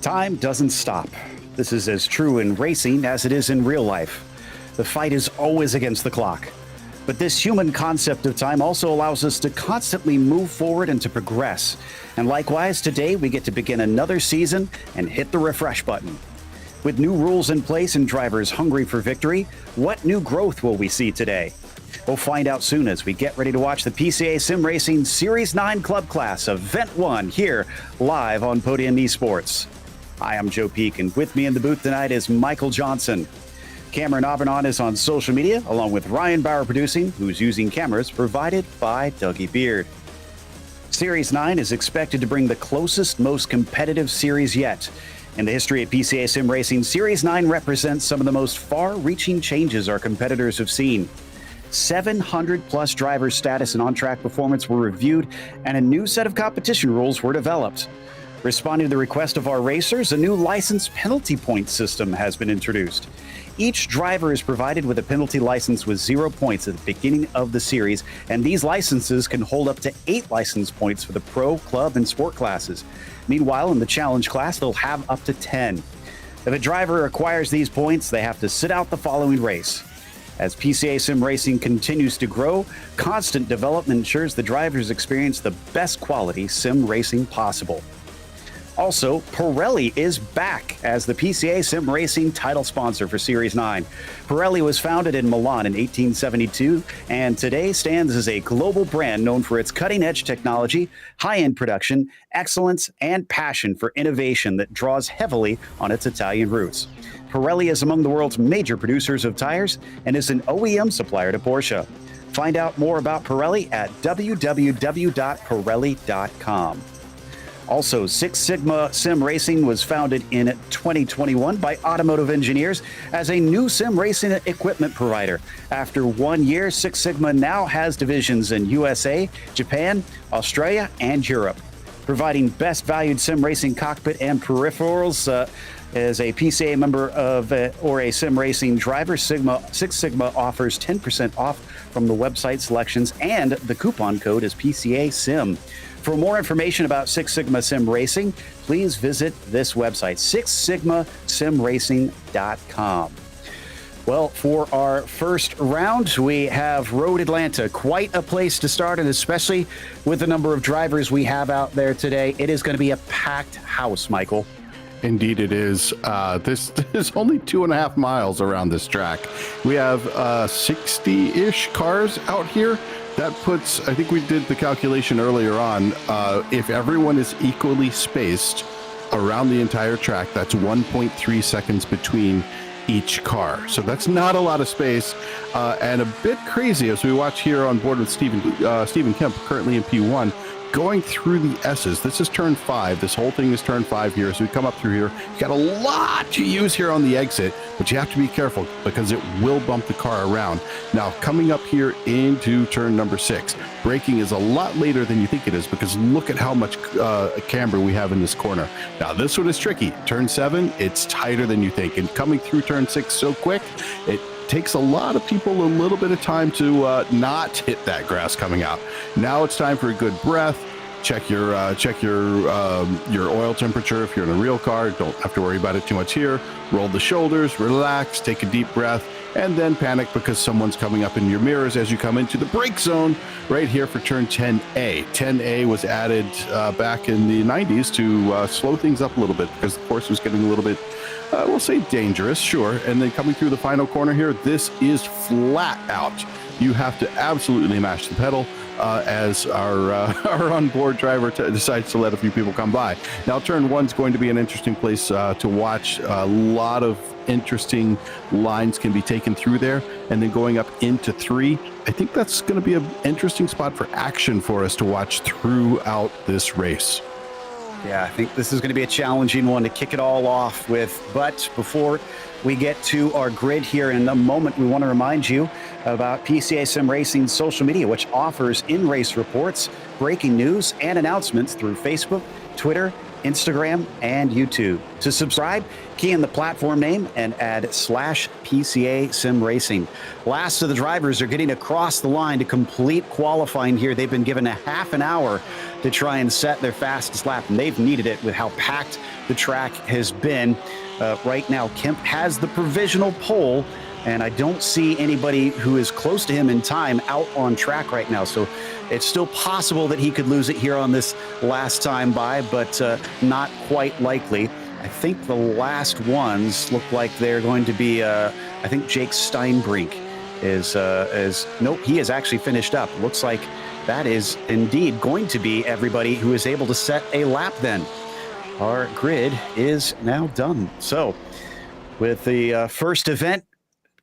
Time doesn't stop. This is as true in racing as it is in real life. The fight is always against the clock. But this human concept of time also allows us to constantly move forward and to progress. And likewise, today we get to begin another season and hit the refresh button. With new rules in place and drivers hungry for victory, what new growth will we see today? We'll find out soon as we get ready to watch the PCA Sim Racing Series 9 Club Class Event 1 here live on Podium Esports. Hi, I'm Joe Peak, and with me in the booth tonight is Michael Johnson. Cameron Aubernon is on social media, along with Ryan Bauer producing, who's using cameras provided by Dougie Beard. Series 9 is expected to bring the closest, most competitive series yet. In the history of PCA Sim Racing, Series 9 represents some of the most far-reaching changes our competitors have seen. 700-plus driver status and on-track performance were reviewed, and a new set of competition rules were developed. Responding to the request of our racers, a new license penalty point system has been introduced. Each driver is provided with a penalty license with 0 points at the beginning of the series, and these licenses can hold up to 8 license points for the pro, club, and sport classes. Meanwhile, in the challenge class, they'll have up to 10. If a driver acquires these points, they have to sit out the following race. As PCA Sim Racing continues to grow, constant development ensures the drivers experience the best quality sim racing possible. Also, Pirelli is back as the PCA Sim Racing title sponsor for Series 9. Pirelli was founded in Milan in 1872 and today stands as a global brand known for its cutting-edge technology, high-end production, excellence, and passion for innovation that draws heavily on its Italian roots. Pirelli is among the world's major producers of tires and is an OEM supplier to Porsche. Find out more about Pirelli at www.pirelli.com. Also, Six Sigma Sim Racing was founded in 2021 by automotive engineers as a new sim racing equipment provider. After 1 year, Six Sigma now has divisions in USA, Japan, Australia, and Europe. Providing best valued sim racing cockpit and peripherals, as a PCA member of or a sim racing driver, Six Sigma offers 10% off from the website selections, and the coupon code is PCA Sim. For more information about Six Sigma Sim Racing, please visit this website, sixsigmasimracing.com. Well, for our first round, we have Road Atlanta. Quite a place to start, and especially with the number of drivers we have out there today, it is going to be a packed house, Michael. Indeed it is. This is only 2.5 miles around this track. We have 60-ish cars out here. That puts, I think we did the calculation earlier on, if everyone is equally spaced around the entire track, that's 1.3 seconds between each car. So that's not a lot of space, and a bit crazy as we watch here on board with Stephen Kemp, currently in P1, going through the S's. This is turn 5. This whole thing is turn 5 here. So we come up through here. You got a lot to use here on the exit, but you have to be careful because it will bump the car around. Now, coming up here into turn number 6, braking is a lot later than you think it is because look at how much camber we have in this corner. Now, this one is tricky. Turn 7, it's tighter than you think. And coming through turn 6 so quick, it takes a lot of people a little bit of time to not hit that grass coming out. Now it's time for a good breath. Check your oil temperature if you're in a real car. Don't have to worry about it too much here. Roll the shoulders, relax, take a deep breath, and then panic because someone's coming up in your mirrors as you come into the brake zone right here for turn 10A. 10A was added back in the 90s to slow things up a little bit because the course was getting a little bit we'll say dangerous, sure. And then coming through the final corner here, this is flat out. You have to absolutely mash the pedal as our onboard driver decides to let a few people come by. Now, turn 1 is going to be an interesting place to watch. A lot of interesting lines can be taken through there. And then going up into 3, I think that's going to be an interesting spot for action for us to watch throughout this race. Yeah, I think this is going to be a challenging one to kick it all off with. But before we get to our grid here in a moment, we want to remind you about PCA Sim Racing's social media, which offers in-race reports, breaking news, and announcements through Facebook, Twitter, Instagram, and YouTube. To subscribe, key in the platform name and add /PCA Sim Racing. Last of the drivers are getting across the line to complete qualifying here. They've been given a half an hour to try and set their fastest lap, and they've needed it with how packed the track has been. Right now, Kemp has the provisional pole, and I don't see anybody who is close to him in time out on track right now. So it's still possible that he could lose it here on this last time by, but not quite likely. I think the last ones look like they're going to be, I think Jake Steinbrink is nope, he has actually finished up. Looks like that is indeed going to be everybody who is able to set a lap then. Our grid is now done. So with the first event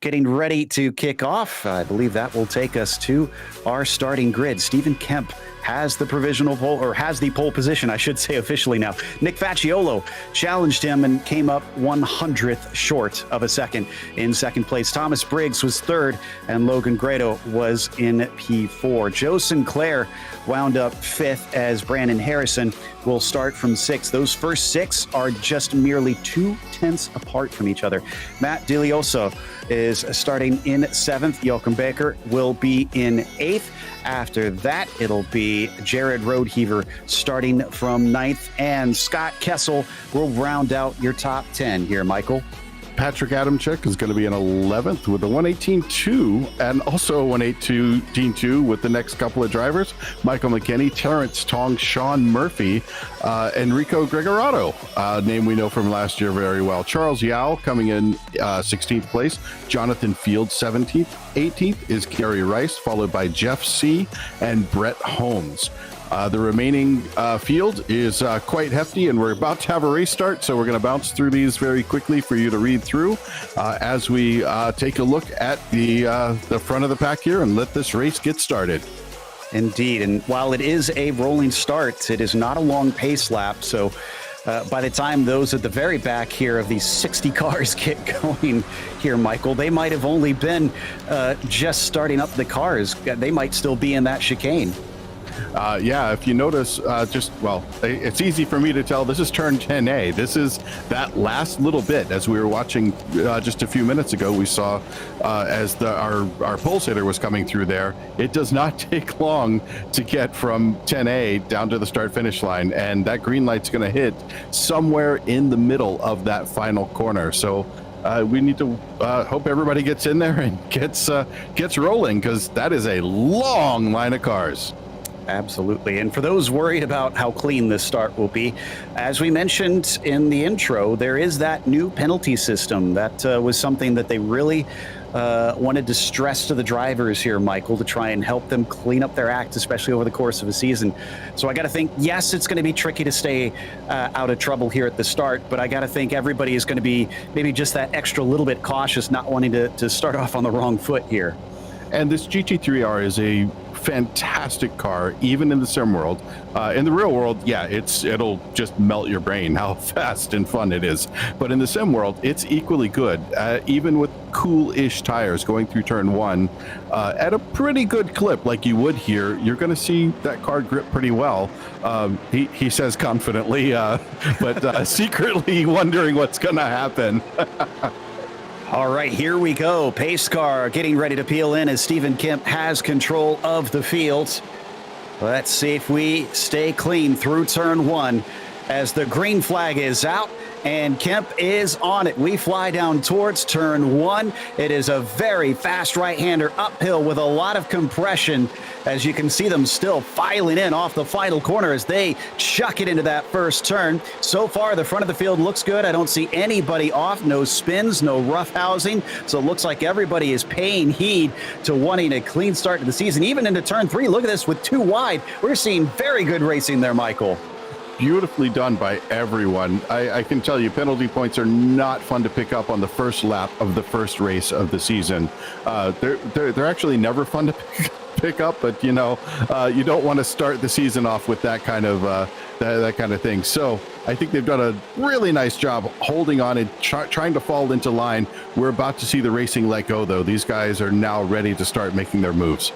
getting ready to kick off, I believe that will take us to our starting grid. Stephen Kemp has the provisional pole, or has the pole position, I should say officially now. Nick Facciolo challenged him and came up 100th short of a second in second place. Thomas Briggs was third, and Logan Grado was in P4. Joe Sinclair wound up fifth, as Brandon Harrison will start from sixth. Those first six are just merely 2/10 apart from each other. Matt DeLioso is starting in seventh. Joachim Baker will be in eighth. After that, it'll be Jared Roadheaver starting from ninth, and Scott Kessel will round out your top 10 here, Michael. Patrick Adamczyk is going to be in 11th with a 1:18.2, and also a 1:18.2 with the next couple of drivers: Michael McKinney, Terrence Tong, Sean Murphy, Enrico Gregorato, name we know from last year very well. Charles Yao coming in 16th place, Jonathan Field 17th, 18th is Gary Rice, followed by Jeff C. and Brett Holmes. The remaining field is quite hefty, and we're about to have a race start, so we're going to bounce through these very quickly for you to read through as we take a look at the front of the pack here and let this race get started. Indeed, and while it is a rolling start, it is not a long pace lap, so by the time those at the very back here of these 60 cars get going here, Michael, they might have only been just starting up the cars. They might still be in that chicane. Yeah, if you notice, it's easy for me to tell this is turn 10A. This is that last little bit. As we were watching just a few minutes ago, we saw as our pulse hitter was coming through there, it does not take long to get from 10A down to the start-finish line, and that green light's going to hit somewhere in the middle of that final corner. So we need to hope everybody gets in there and gets rolling, because that is a long line of cars. Absolutely. And for those worried about how clean this start will be, as we mentioned in the intro, there is that new penalty system. That was something that they really wanted to stress to the drivers here, Michael, to try and help them clean up their act, especially over the course of a season. So I got to think, yes, it's going to be tricky to stay out of trouble here at the start, but I got to think everybody is going to be maybe just that extra little bit cautious, not wanting to start off on the wrong foot here. And this GT3R is a fantastic car, even in the sim world. In the real world, yeah, it'll just melt your brain how fast and fun it is. But in the sim world, it's equally good, even with cool-ish tires going through turn one at a pretty good clip like you would here. You're going to see that car grip pretty well. He says confidently, but secretly wondering what's going to happen. All right, here we go. Pace car getting ready to peel in as Stephen Kemp has control of the field. Let's see if we stay clean through turn one as the green flag is out and Kemp is on it. We fly down towards turn one. It is a very fast right-hander uphill with a lot of compression, as you can see them still filing in off the final corner as they chuck it into that first turn. So far, the front of the field looks good. I don't see anybody off, no spins, no rough housing. So it looks like everybody is paying heed to wanting a clean start to the season, even into turn three. Look at this with two wide. We're seeing very good racing there, Michael. Beautifully done by everyone. I can tell you, penalty points are not fun to pick up on the first lap of the first race of the season. They're actually never fun to pick up, but you don't want to start the season off with that kind of that kind of thing. So I think they've done a really nice job holding on and trying to fall into line. We're about to see the racing let go, though. These guys are now ready to start making their moves.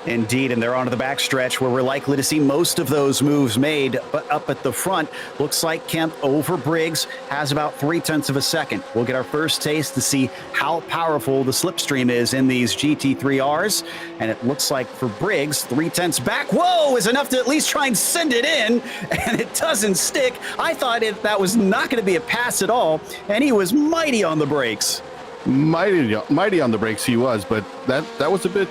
Indeed, and they're onto the backstretch where we're likely to see most of those moves made. But up at the front, looks like Kemp over Briggs has about 0.3 of a second. We'll get our first taste to see how powerful the slipstream is in these GT3Rs. And it looks like for Briggs, 0.3 back, whoa, is enough to at least try and send it in. And it doesn't stick. I thought that was not going to be a pass at all. And he was mighty on the brakes. Mighty on the brakes he was, but that was a bit...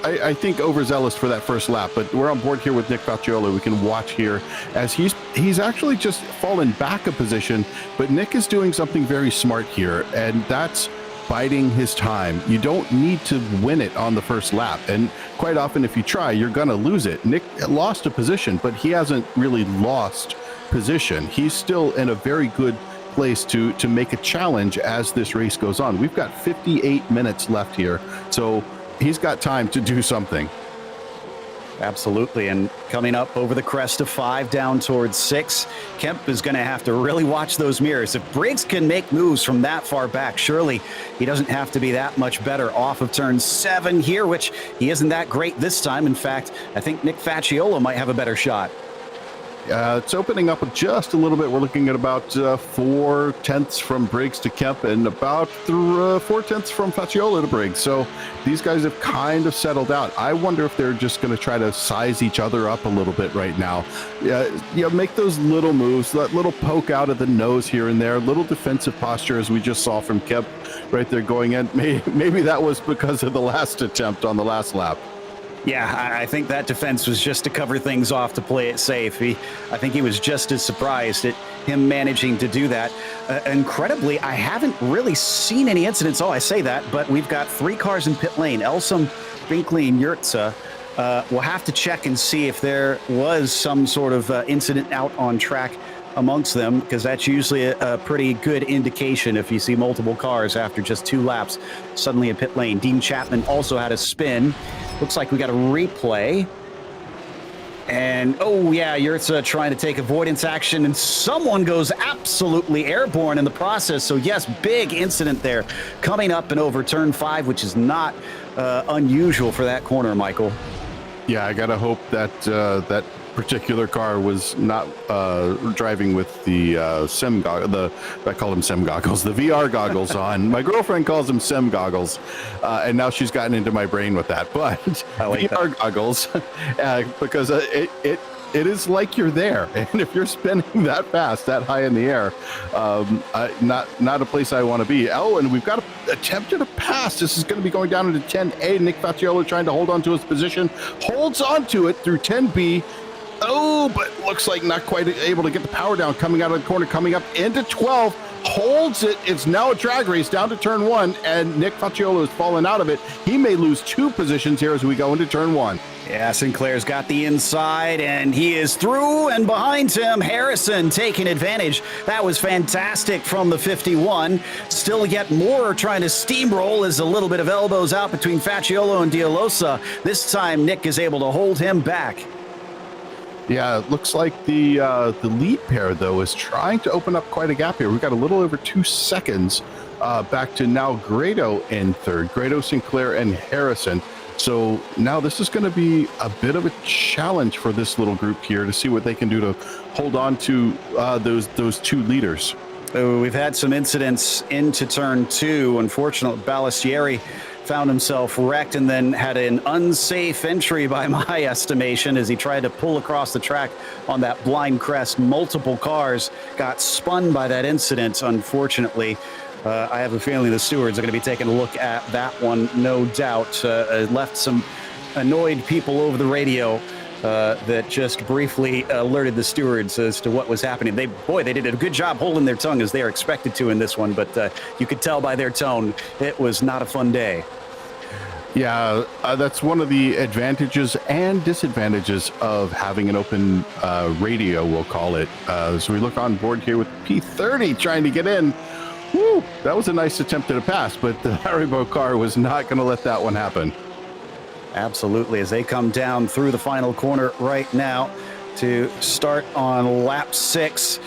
I think overzealous for that first lap, but we're on board here with Nick Facciolo. We can watch here as he's actually just fallen back a position, but Nick is doing something very smart here, and that's biding his time. You don't need to win it on the first lap, and quite often if you try, you're gonna lose it. Nick lost a position, but he hasn't really lost position. He's still in a very good place to make a challenge as this race goes on. We've got 58 minutes left here, so he's got time to do something. Absolutely, and coming up over the crest of 5 down towards 6, Kemp is going to have to really watch those mirrors. If Briggs can make moves from that far back, surely he doesn't have to be that much better off of turn 7 here, which he isn't that great this time. In fact, I think Nick Facciolo might have a better shot. It's opening up just a little bit. We're looking at about 0.4 from Briggs to Kemp and about 0.4 from Facciolo to Briggs. So these guys have kind of settled out. I wonder if they're just going to try to size each other up a little bit right now. Make those little moves, that little poke out of the nose here and there, little defensive posture as we just saw from Kemp right there going in. Maybe that was because of the last attempt on the last lap. Yeah, I think that defense was just to cover things off, to play it safe. I think he was just as surprised at him managing to do that. Incredibly, I haven't really seen any incidents. Oh, I say that, but we've got 3 cars in pit lane. Elsum, Binkley, and Yurtsa. We'll have to check and see if there was some sort of incident out on track amongst them, because that's usually a pretty good indication if you see multiple cars after just 2 laps suddenly in pit lane. Dean Chapman also had a spin. Looks like we got a replay. And, oh, yeah, Yurtsa trying to take avoidance action, and someone goes absolutely airborne in the process. So, yes, big incident there coming up and over turn 5, which is not unusual for that corner, Michael. Yeah, I got to hope that that particular car was not driving with the SIM goggles. I call them SIM goggles, the VR goggles on. My girlfriend calls them SIM goggles, and now she's gotten into my brain with that. But VR goggles, because it is like you're there, and if you're spinning that fast, that high in the air, not a place I want to be. Oh, and we've got attempted a pass. This is going to be going down into 10A. Nick Facciolo trying to hold on to his position, holds on to it through 10B. Oh, but looks like not quite able to get the power down, coming out of the corner, coming up into 12, holds it. It's now a drag race down to turn 1, and Nick Facciolo has fallen out of it. He may lose 2 positions here as we go into turn 1. Yeah, Sinclair's got the inside, and he is through, and behind him, Harrison taking advantage. That was fantastic from the 51. Still yet more trying to steamroll as a little bit of elbows out between Facciolo and Dialosa. This time, Nick is able to hold him back. Yeah, it looks like the lead pair, though, is trying to open up quite a gap here. We've got a little over 2 seconds back to now Grado in third. Grado, Sinclair, and Harrison. So now this is going to be a bit of a challenge for this little group here to see what they can do to hold on to those 2 leaders. We've had some incidents into turn 2. Unfortunately, Balistieri found himself wrecked and then had an unsafe entry by my estimation as he tried to pull across the track on that blind crest. Multiple cars got spun by that incident, unfortunately. I have a feeling the stewards are going to be taking a look at that one, no doubt. Left some annoyed people over the radio that just briefly alerted the stewards as to what was happening. They did a good job holding their tongue as they are expected to in this one, but you could tell by their tone it was not a fun day. Yeah, that's one of the advantages and disadvantages of having an open radio, we'll call it. So we look on board here with P30 trying to get in. Woo, that was a nice attempt at a pass, but the Haribo car was not going to let that one happen. Absolutely, as they come down through the final corner right now to start on lap 6.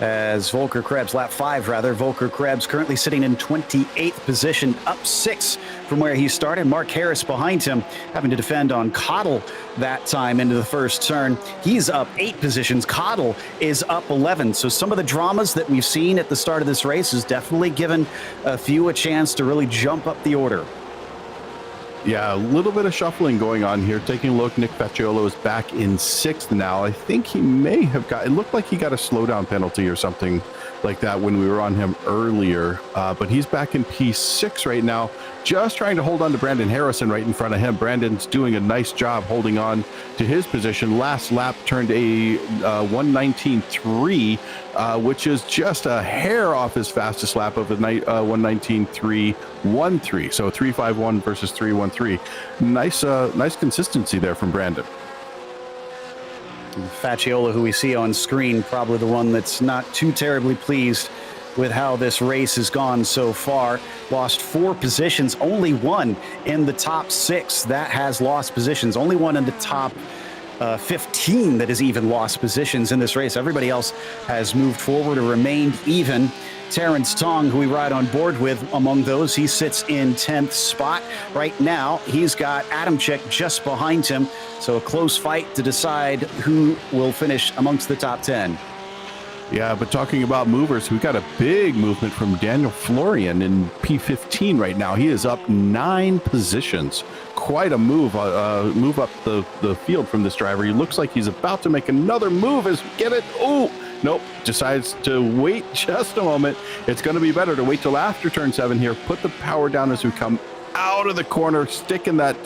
as Volker Krebs, lap 5 rather. Volker Krebs currently sitting in 28th position, up 6 from where he started. Mark Harris behind him, having to defend on Cottle that time into the first turn. He's up 8 positions. Cottle is up 11. So some of the dramas that we've seen at the start of this race has definitely given a few a chance to really jump up the order. Yeah, a little bit of shuffling going on here. Taking a look, Nick Facciolo is back in 6th now. I think he may have got, it looked like he got a slowdown penalty or something like that when we were on him earlier. But he's back in P6 right now, just trying to hold on to Brandon Harrison right in front of him. Brandon's doing a nice job holding on to his position. Last lap turned a 119.3, which is just a hair off his fastest lap of a 119.313. So 351 versus 313. Nice consistency there from Brandon. Facciolo, who we see on screen, probably the one that's not too terribly pleased with how this race has gone so far. Lost 4 positions, only one in the top 6 that has lost positions, only one in the top 15 that has even lost positions in this race. Everybody else has moved forward or remained even. Terrence Tong, who we ride on board with, among those, he sits in 10th spot. Right now, he's got Adamczyk just behind him, so a close fight to decide who will finish amongst the top 10. Yeah, but talking about movers, we got a big movement from Daniel Florian in P15 right now. He is up 9 positions. Quite a move up the field from this driver. He looks like he's about to make another move as we get it. Oh, nope, decides to wait just a moment. It's going to be better to wait till after turn 7 here. Put the power down as we come out of the corner, stick in that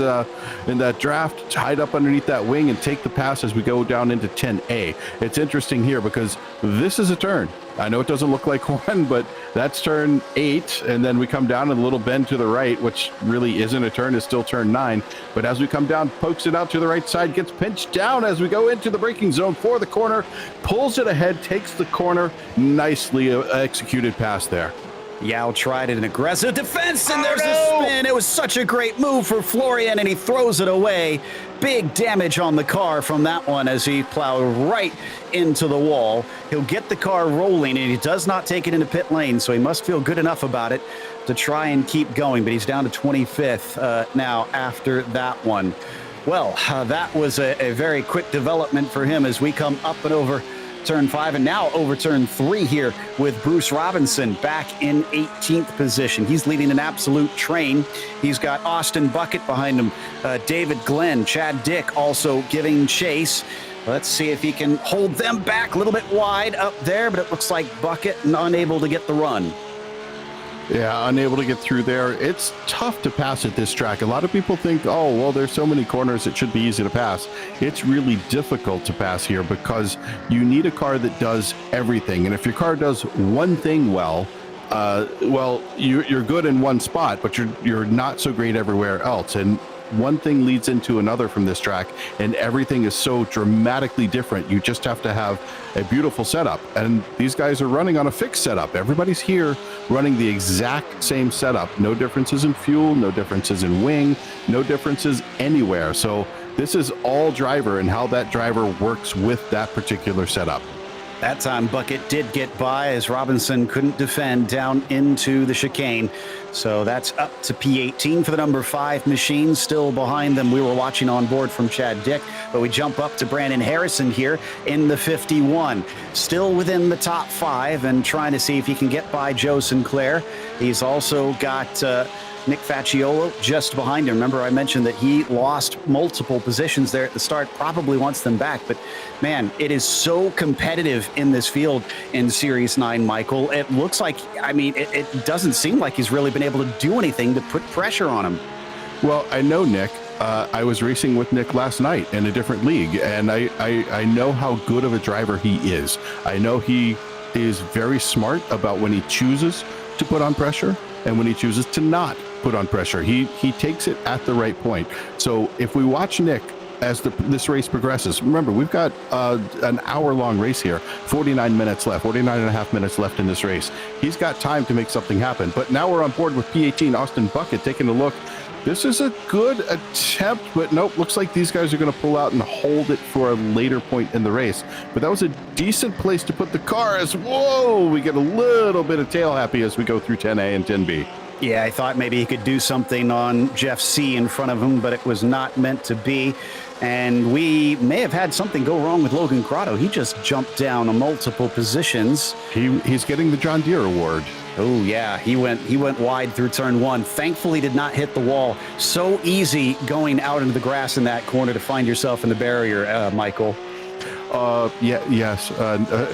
draft, hide up underneath that wing, and take the pass as we go down into 10A. It's interesting here because this is a turn. I know it doesn't look like one, but that's turn 8, and then we come down and a little bend to the right, which really isn't a turn, it's still turn 9. But as we come down, pokes it out to the right side, gets pinched down as we go into the braking zone for the corner, pulls it ahead, takes the corner. Nicely executed pass there. Yao tried an aggressive defense, and there's a spin. It was such a great move for Florian, and he throws it away. Big damage on the car from that one as he plowed right into the wall. He'll get the car rolling, and he does not take it into pit lane, so he must feel good enough about it to try and keep going, but he's down to 25th now after that one. Well, that was a very quick development for him as we come up and over turn 5 and now over turn 3 here with Bruce Robinson back in 18th position. He's leading an absolute train. He's got Austin Bucket behind him, David Glenn, Chad Dick also giving chase. Let's see if he can hold them back a little bit wide up there, but it looks like Bucket unable to get the run. Yeah, unable to get through there. It's tough to pass at this track. A lot of people think, oh, well, there's so many corners, it should be easy to pass. It's really difficult to pass here because you need a car that does everything. And if your car does one thing well, you're good in one spot, but you're not so great everywhere else. And one thing leads into another from this track, and everything is so dramatically different. You just have to have a beautiful setup, and these guys are running on a fixed setup. Everybody's here running the exact same setup. No differences in fuel, no differences in wing, no differences anywhere. So this is all driver and how that driver works with that particular setup. That time Bucket did get by as Robinson couldn't defend down into the chicane. So that's up to P18 for the number 5 machine. Still behind them, we were watching on board from Chad Dick, but we jump up to Brandon Harrison here in the 51. Still within the top 5 and trying to see if he can get by Joe Sinclair. He's also got Nick Facciolo just behind him. Remember, I mentioned that he lost multiple positions there at the start, probably wants them back. But, man, it is so competitive in this field in Series 9, Michael. It looks like, I mean, it doesn't seem like he's really been able to do anything to put pressure on him. Well, I know Nick. I was racing with Nick last night in a different league, and I know how good of a driver he is. I know he is very smart about when he chooses to put on pressure and when he chooses to not put on pressure. He takes it at the right point. So if we watch Nick as this race progresses, remember, we've got an hour-long race here, 49 minutes left, 49 and a half minutes left in this race. He's got time to make something happen. But now we're on board with P18, Austin Bucket, taking a look. This is a good attempt, but nope, looks like these guys are going to pull out and hold it for a later point in the race. But that was a decent place to put the car as, whoa, we get a little bit of tail happy as we go through 10A and 10B. Yeah, I thought maybe he could do something on Jeff C in front of him, but it was not meant to be. And we may have had something go wrong with Logan Grotto. He just jumped down multiple positions. He's getting the John Deere award. Oh yeah, he went wide through turn one. Thankfully did not hit the wall. So easy going out into the grass in that corner to find yourself in the barrier, Michael. Yes.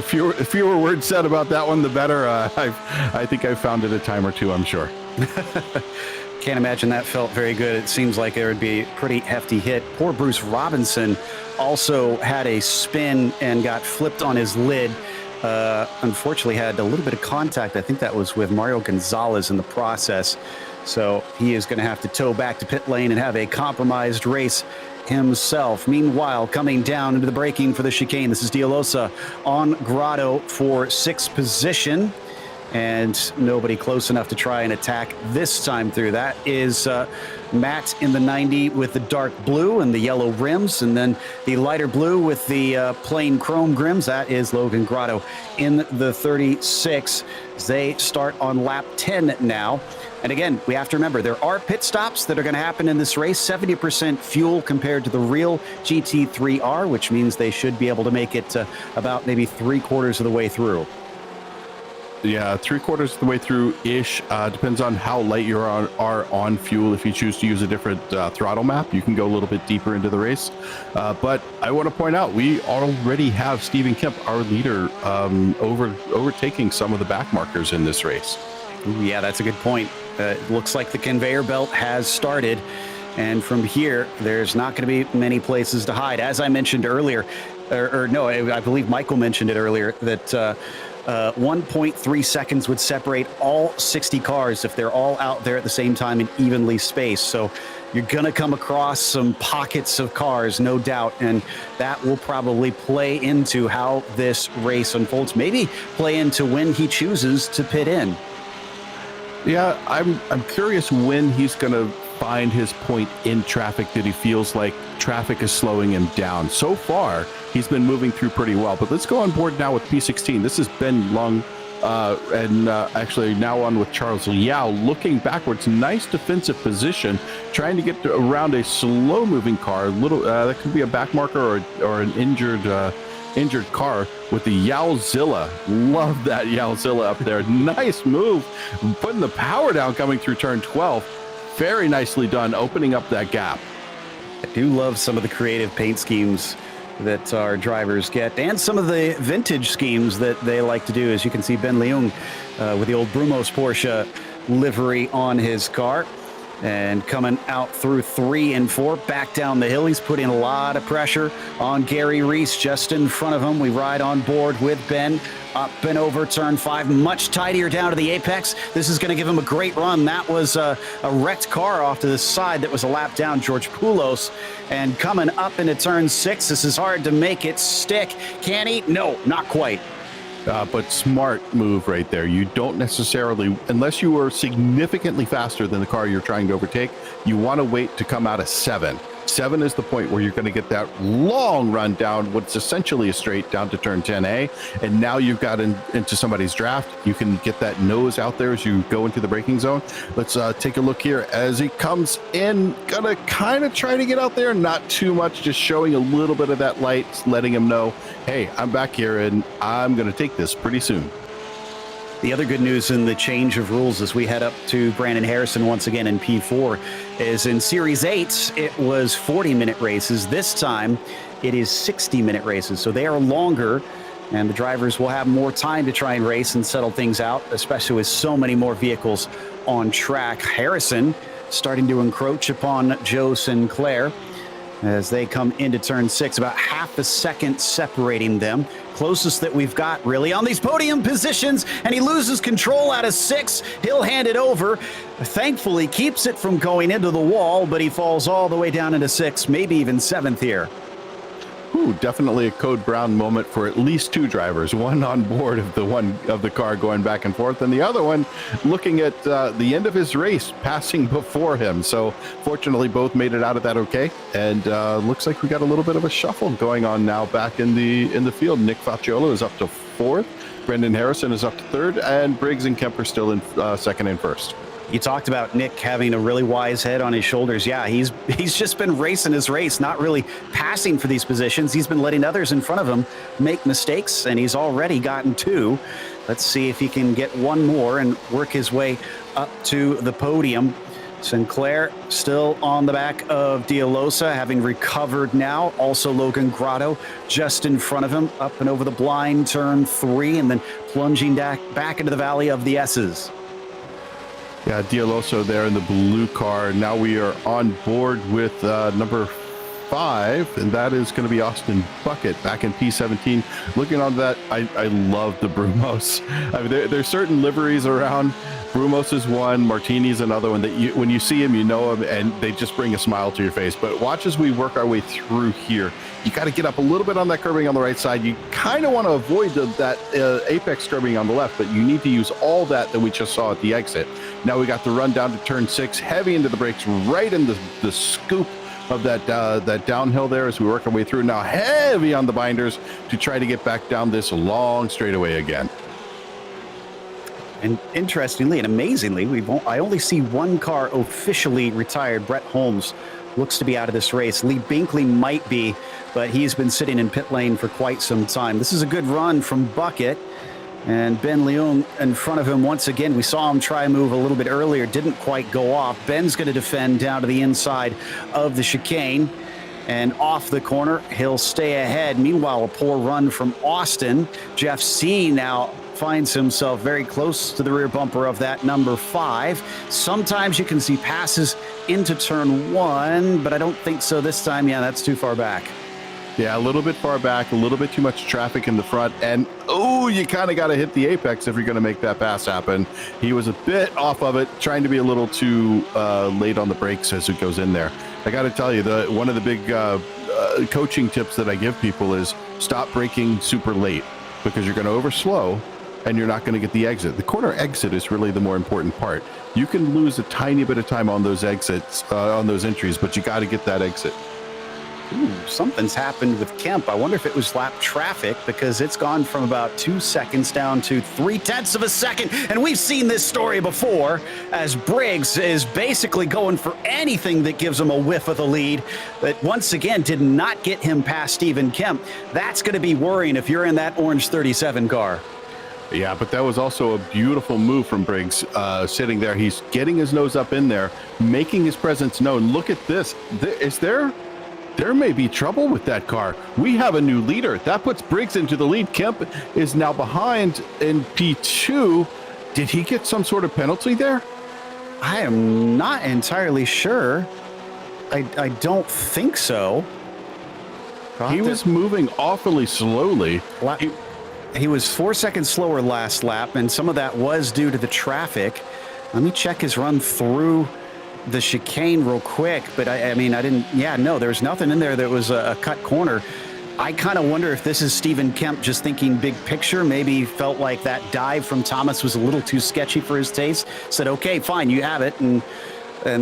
Fewer words said about that one, the better. I think I found it a time or two, I'm sure. Can't imagine that felt very good. It seems like there would be a pretty hefty hit. Poor Bruce Robinson also had a spin and got flipped on his lid. Unfortunately had a little bit of contact. I think that was with Mario Gonzalez in the process. So he is going to have to tow back to pit lane and have a compromised race himself. Meanwhile, coming down into the braking for the chicane, this is Dialosa on Grotto for 6th position. And nobody close enough to try and attack this time through. That is Matt in the 90 with the dark blue and the yellow rims, and then the lighter blue with the plain chrome rims. That is Logan Grotto in the 36. They start on lap 10 now. And again, we have to remember there are pit stops that are going to happen in this race. 70% fuel compared to the real GT3R, which means they should be able to make it about maybe 3/4 of the way through. Yeah, 3/4 of the way through ish. Depends on how light you are on fuel. If you choose to use a different throttle map, you can go a little bit deeper into the race. But I want to point out, we already have Stephen Kemp, our leader, overtaking some of the back markers in this race. Ooh, yeah, that's a good point. It looks like the conveyor belt has started. And from here, there's not going to be many places to hide. As I mentioned earlier, I believe Michael mentioned it earlier, that 1.3 seconds would separate all 60 cars if they're all out there at the same time and evenly spaced. So you're going to come across some pockets of cars, no doubt, and that will probably play into how this race unfolds, maybe play into when he chooses to pit in. Yeah, I'm curious when he's going to find his point in traffic that he feels like traffic is slowing him down. So far, he's been moving through pretty well. But let's go on board now with P16. This is Ben Lung, and actually now on with Charles Liao, looking backwards. Nice defensive position, trying to get around a slow-moving car. That could be a back marker or an injured car with the Yowzilla. Love that Yowzilla up there. Nice move, putting the power down coming through turn 12. Very nicely done, opening up that gap. I do love some of the creative paint schemes that our drivers get, and some of the vintage schemes that they like to do. As you can see, Ben Leung with the old Brumos Porsche livery on his car. And coming out through 3 and 4, back down the hill. He's putting a lot of pressure on Gary Reese just in front of him. We ride on board with Ben up and over turn 5, much tidier down to the apex. This is going to give him a great run. That was a wrecked car off to the side that was a lap down, George Poulos. And coming up into turn 6, this is hard to make it stick. Can he? No, not quite. But smart move right there. You don't necessarily, unless you are significantly faster than the car you're trying to overtake, you want to wait to come out of 7. 7 is the point where you're going to get that long run down what's essentially a straight down to turn 10A. And now you've got into somebody's draft. You can get that nose out there as you go into the braking zone. Let's take a look here as he comes in. Gonna kind of try to get out there, not too much, just showing a little bit of that light, letting him know, hey, I'm back here and I'm going to take this pretty soon. The other good news in the change of rules as we head up to Brandon Harrison once again in P4 is in Series 8, it was 40-minute races. This time, it is 60-minute races. So they are longer, and the drivers will have more time to try and race and settle things out, especially with so many more vehicles on track. Harrison starting to encroach upon Joe Sinclair as they come into turn 6, about half a second separating them. Closest that we've got really on these podium positions, and he loses control out of 6. He'll hand it over. Thankfully keeps it from going into the wall, but he falls all the way down into 6th, maybe even 7th here. Ooh, definitely a Code Brown moment for at least two drivers, one on board of the car going back and forth, and the other one looking at the end of his race, passing before him. So fortunately, both made it out of that okay. And looks like we got a little bit of a shuffle going on now back in the field. Nick Facciolo is up to fourth, Brendan Harrison is up to third, and Briggs and Kemp are still in second and first. You talked about Nick having a really wise head on his shoulders. Yeah, he's just been racing his race, not really passing for these positions. He's been letting others in front of him make mistakes, and he's already gotten two. Let's see if he can get one more and work his way up to the podium. Sinclair still on the back of Dialosa, having recovered now. Also Logan Grotto just in front of him, up and over the blind, turn 3, and then plunging back into the Valley of the S's. Yeah, Dialoso there in the blue car. Now we are on board with number 5, and that is going to be Austin Bucket back in P17. Looking on that, I love the Brumos. I mean, there's certain liveries around. Brumos is one, Martini's another one that when you see him, you know him, and they just bring a smile to your face. But watch as we work our way through here. You got to get up a little bit on that curbing on the right side. You kind of want to avoid that apex curbing on the left, but you need to use all that we just saw at the exit. Now we got the run down to turn 6, heavy into the brakes, right in the scoop of that downhill there as we work our way through. Now heavy on the binders to try to get back down this long straightaway again. And interestingly and amazingly, I only see one car officially retired. Brett Holmes looks to be out of this race. Lee Binkley might be, but he's been sitting in pit lane for quite some time. This is a good run from Bucket. And Ben Leung in front of him once again. We saw him try a move a little bit earlier, didn't quite go off. Ben's going to defend down to the inside of the chicane. And off the corner, he'll stay ahead. Meanwhile, a poor run from Austin. Jeff C. now finds himself very close to the rear bumper of that number 5. Sometimes you can see passes into turn 1, but I don't think so this time. Yeah, that's too far back. Yeah, a little bit far back, a little bit too much traffic in the front, and you kind of got to hit the apex if you're going to make that pass happen. He was a bit off of it, trying to be a little too late on the brakes as it goes in there. I got to tell you, one of the big coaching tips that I give people is stop braking super late, because you're going to overslow and you're not going to get the exit. The corner exit is really the more important part. You can lose a tiny bit of time on those exits, on those entries, but you got to get that exit. Ooh, something's happened with Kemp. I wonder if it was lap traffic, because it's gone from about 2 seconds down to 0.3 of a second. And we've seen this story before, as Briggs is basically going for anything that gives him a whiff of the lead. But once again, did not get him past Stephen Kemp. That's going to be worrying if you're in that orange 37 car. Yeah, but that was also a beautiful move from Briggs, sitting there. He's getting his nose up in there, making his presence known. Look at this. There may be trouble with that car. We have a new leader. That puts Briggs into the lead. Kemp is now behind in P2. Did he get some sort of penalty there? I am not entirely sure. I don't think so. He was moving awfully slowly. He was 4 seconds slower last lap, and some of that was due to the traffic. Let me check his run through the chicane real quick, but I mean, there was nothing in there that was a cut corner. I kind of wonder if this is Stephen Kemp just thinking big picture. Maybe he felt like that dive from Thomas was a little too sketchy for his taste. Said, okay, fine, you have it. And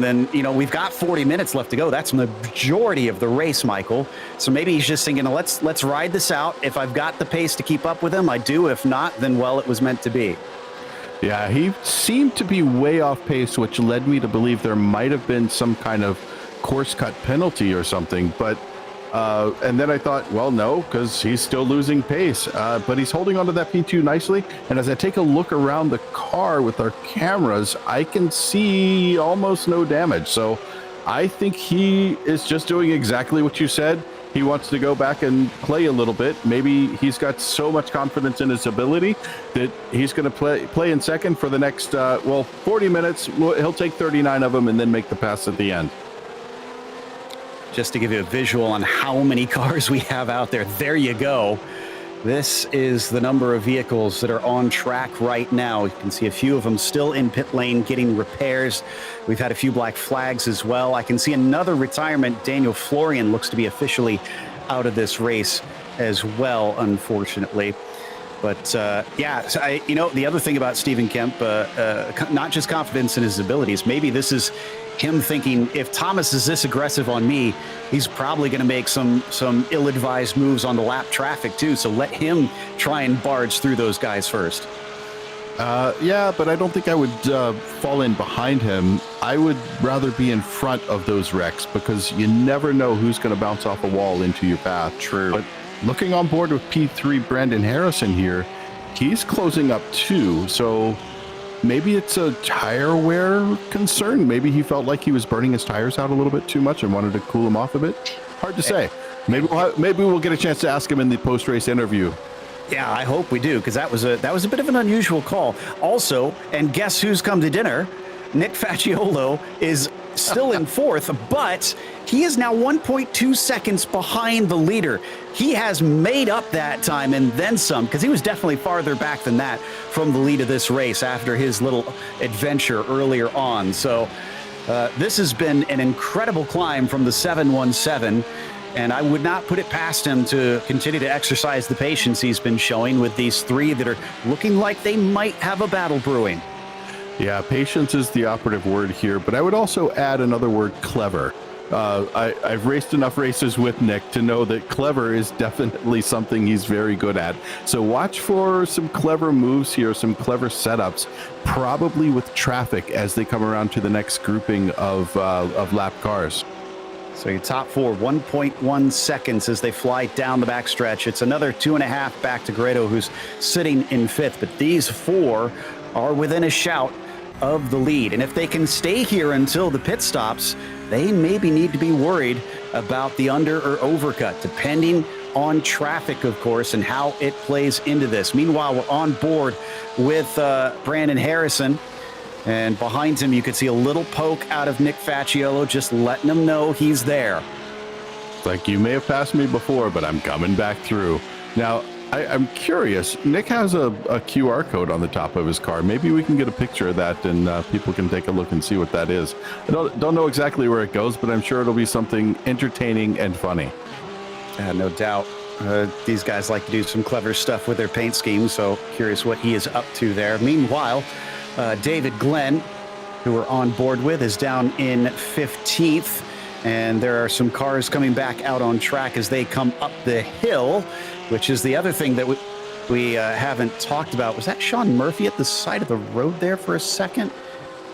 then, we've got 40 minutes left to go. That's the majority of the race, Michael. So maybe he's just thinking, let's ride this out. If I've got the pace to keep up with him, I do. If not, then, well, it was meant to be. Yeah, he seemed to be way off pace, which led me to believe there might have been some kind of course cut penalty or something. But and then I thought, well, no, because he's still losing pace. But he's holding onto that P2 nicely. And as I take a look around the car with our cameras, I can see almost no damage. So I think he is just doing exactly what you said. He wants to go back and play a little bit. Maybe he's got so much confidence in his ability that he's going to play in second for the next, 40 minutes. He'll take 39 of them and then make the pass at the end. Just to give you a visual on how many cars we have out there, there you go. This is the number of vehicles that are on track right now. You can see a few of them still in pit lane getting repairs. We've had a few black flags as well. I can see another retirement. Daniel Florian looks to be officially out of this race as well, unfortunately. But so the other thing about Stephen Kemp, not just confidence in his abilities, maybe this is him thinking, if Thomas is this aggressive on me, he's probably going to make some ill-advised moves on the lap traffic too. So let him try and barge through those guys first. Yeah, but I don't think I would fall in behind him. I would rather be in front of those wrecks because you never know who's going to bounce off a wall into your path. True. But looking on board with P3 Brandon Harrison here, he's closing up too. So maybe it's a tire wear concern. Maybe he felt like he was burning his tires out a little bit too much and wanted to cool them off a bit. Hard to say. Maybe we'll get a chance to ask him in the post-race interview. Yeah, I hope we do, because that was a bit of an unusual call. Also, and guess who's come to dinner? Nick Facciolo is still in fourth, but he is now 1.2 seconds behind the leader. He has made up that time and then some, because he was definitely farther back than that from the lead of this race after his little adventure earlier on. So this has been an incredible climb from the 717. And I would not put it past him to continue to exercise the patience he's been showing with these three that are looking like they might have a battle brewing. Yeah, patience is the operative word here, but I would also add another word, clever. I've raced enough races with Nick to know that clever is definitely something he's very good at. So watch for some clever moves here, some clever setups, probably with traffic as they come around to the next grouping of lap cars. So your top four, 1.1 seconds as they fly down the backstretch. It's another 2.5 back to Grado, who's sitting in fifth. But these four are within a shout of the lead. And if they can stay here until the pit stops, they maybe need to be worried about the under or overcut, depending on traffic, of course, and how it plays into this. Meanwhile, we're on board with Brandon Harrison. And behind him, you could see a little poke out of Nick Facciolo, just letting him know he's there. Like, you may have passed me before, but I'm coming back through. Now, I'm curious. Nick has a QR code on the top of his car. Maybe we can get a picture of that and people can take a look and see what that is. I don't know exactly where it goes, but I'm sure it'll be something entertaining and funny. No doubt. These guys like to do some clever stuff with their paint schemes, so curious what he is up to there. Meanwhile, David Glenn, who we're on board with, is down in 15th. And there are some cars coming back out on track as they come up the hill, which is the other thing that we haven't talked about. Was that Sean Murphy at the side of the road there for a second?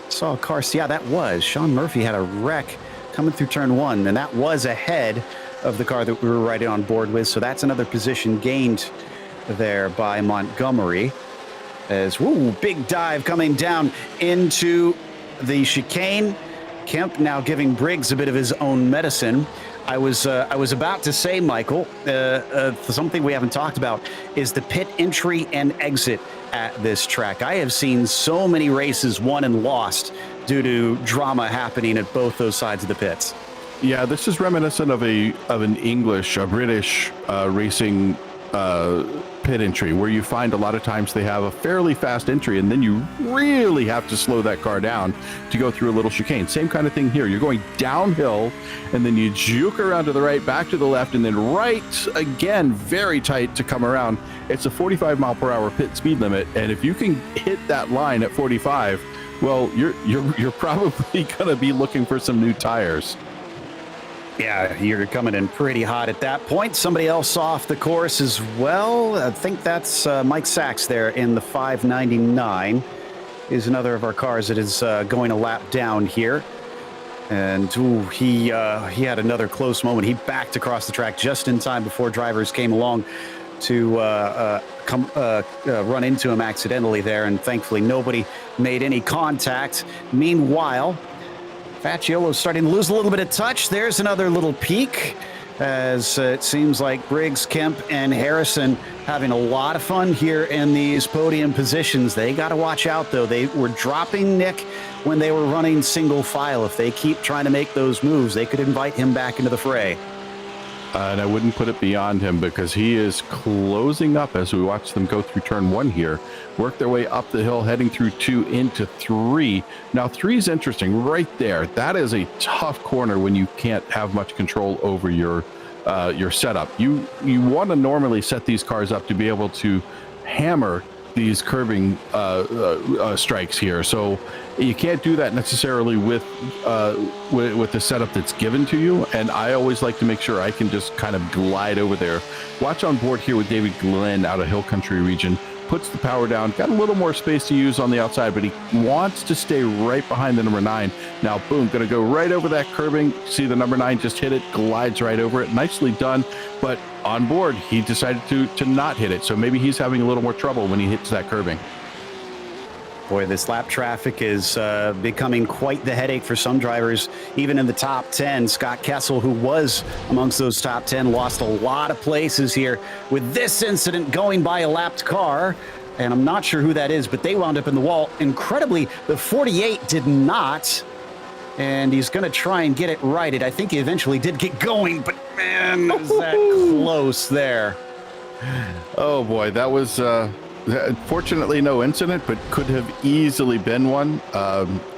Saw a car. Yeah, that was. Sean Murphy had a wreck coming through turn one, and that was ahead of the car that we were right on board with. So that's another position gained there by Montgomery. As, big dive coming down into the chicane. Kemp now giving Briggs a bit of his own medicine. I was about to say, Michael, something we haven't talked about is the pit entry and exit at this track. I have seen so many races won and lost due to drama happening at both those sides of the pits. Yeah, this is reminiscent of a British racing pit entry, where you find a lot of times they have a fairly fast entry and then you really have to slow that car down to go through a little chicane. Same kind of thing here. You're going downhill and then you juke around to the right, back to the left, and then right again, very tight to come around. It's a 45 mile per hour pit speed limit, and if you can hit that line at 45, well, you're probably going to be looking for some new tires. Yeah, you're coming in pretty hot at that point. Somebody else off the course as well. I think that's Mike Sachs there in the 599 is another of our cars that is going a lap down here. And he had another close moment. He backed across the track just in time before drivers came along to run into him accidentally there. And thankfully, nobody made any contact. Meanwhile, Facciolo's starting to lose a little bit of touch. There's another little peak as it seems like Briggs, Kemp, and Harrison having a lot of fun here in these podium positions. They got to watch out, though. They were dropping Nick when they were running single file. If they keep trying to make those moves, they could invite him back into the fray. And I wouldn't put it beyond him because he is closing up as we watch them go through turn one here, work their way up the hill, heading through two into three. Now, three is interesting right there. That is a tough corner when you can't have much control over your your setup. You want to normally set these cars up to be able to hammer these curving strikes here. So you can't do that necessarily with the setup that's given to you. And I always like to make sure I can just kind of glide over there. Watch on board here with David Glenn out of Hill Country region. Puts the power down, got a little more space to use on the outside, but he wants to stay right behind the number 9. Now, boom, going to go right over that curbing. See the number 9 just hit it, glides right over it. Nicely done. But on board, he decided to not hit it. So maybe he's having a little more trouble when he hits that curbing. Boy, this lap traffic is becoming quite the headache for some drivers, even in the top 10. Scott Kessel, who was amongst those top 10, lost a lot of places here with this incident going by a lapped car. And I'm not sure who that is, but they wound up in the wall. Incredibly, the 48 did not. And he's going to try and get it righted. I think he eventually did get going, but man, is that close there. Oh, boy, that was... Fortunately, no incident, but could have easily been one.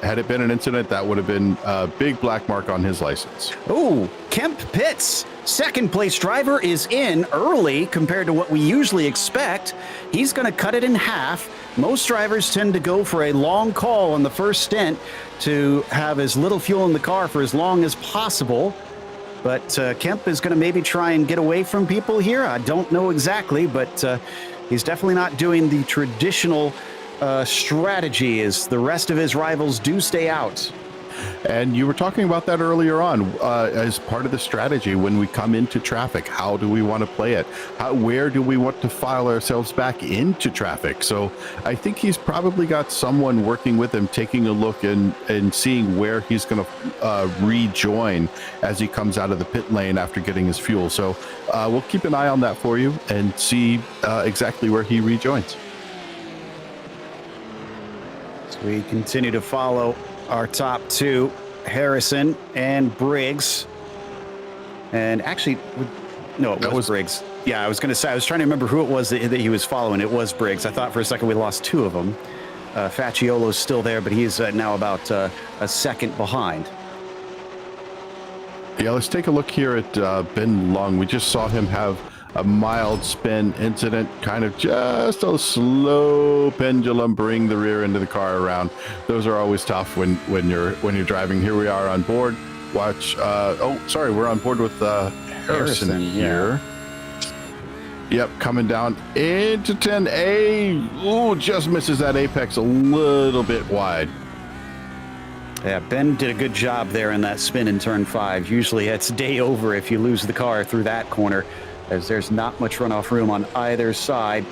Had it been an incident, that would have been a big black mark on his license. Oh, Kemp Pitts, second place driver, is in early compared to what we usually expect. He's going to cut it in half. Most drivers tend to go for a long call on the first stint to have as little fuel in the car for as long as possible. But Kemp is going to maybe try and get away from people here. I don't know exactly, but he's definitely not doing the traditional strategy as the rest of his rivals do stay out. And you were talking about that earlier on as part of the strategy when we come into traffic. How do we want to play it? Where do we want to file ourselves back into traffic? So I think he's probably got someone working with him, taking a look and seeing where he's going to rejoin as he comes out of the pit lane after getting his fuel. So we'll keep an eye on that for you and see exactly where he rejoins. So we continue to follow our top two, Harrison and Briggs. And actually, no, it was Briggs. Yeah, I was going to say, I was trying to remember who it was that he was following. It was Briggs. I thought for a second we lost two of them. Facciolo's still there, but he's now about a second behind. Yeah, let's take a look here at Ben Lung. We just saw him have a mild spin incident, kind of just a slow pendulum, bring the rear end of the car around. Those are always tough when you're driving. Here we are on board. Watch. We're on board with Harrison here. Yep, coming down into 10A. Ooh, just misses that apex a little bit wide. Yeah, Ben did a good job there in that spin in turn 5. Usually it's day over if you lose the car through that corner, as there's not much runoff room on either side.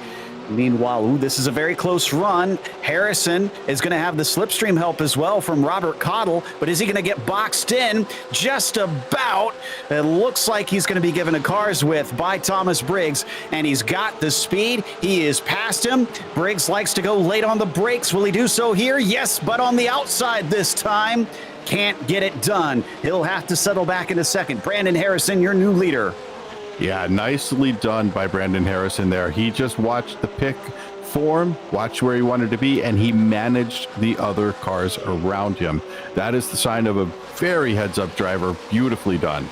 Meanwhile, this is a very close run. Harrison is going to have the slipstream help as well from Robert Cottle, but is he going to get boxed in? Just about. It looks like he's going to be given a car's width by Thomas Briggs, and he's got the speed. He is past him. Briggs likes to go late on the brakes. Will he do so here? Yes, but on the outside this time. Can't get it done. He'll have to settle back in a second. Brandon Harrison, your new leader. Yeah, nicely done by Brandon Harrison there. He just watched the pick form, watched where he wanted to be, and he managed the other cars around him. That is the sign of a very heads-up driver. Beautifully done.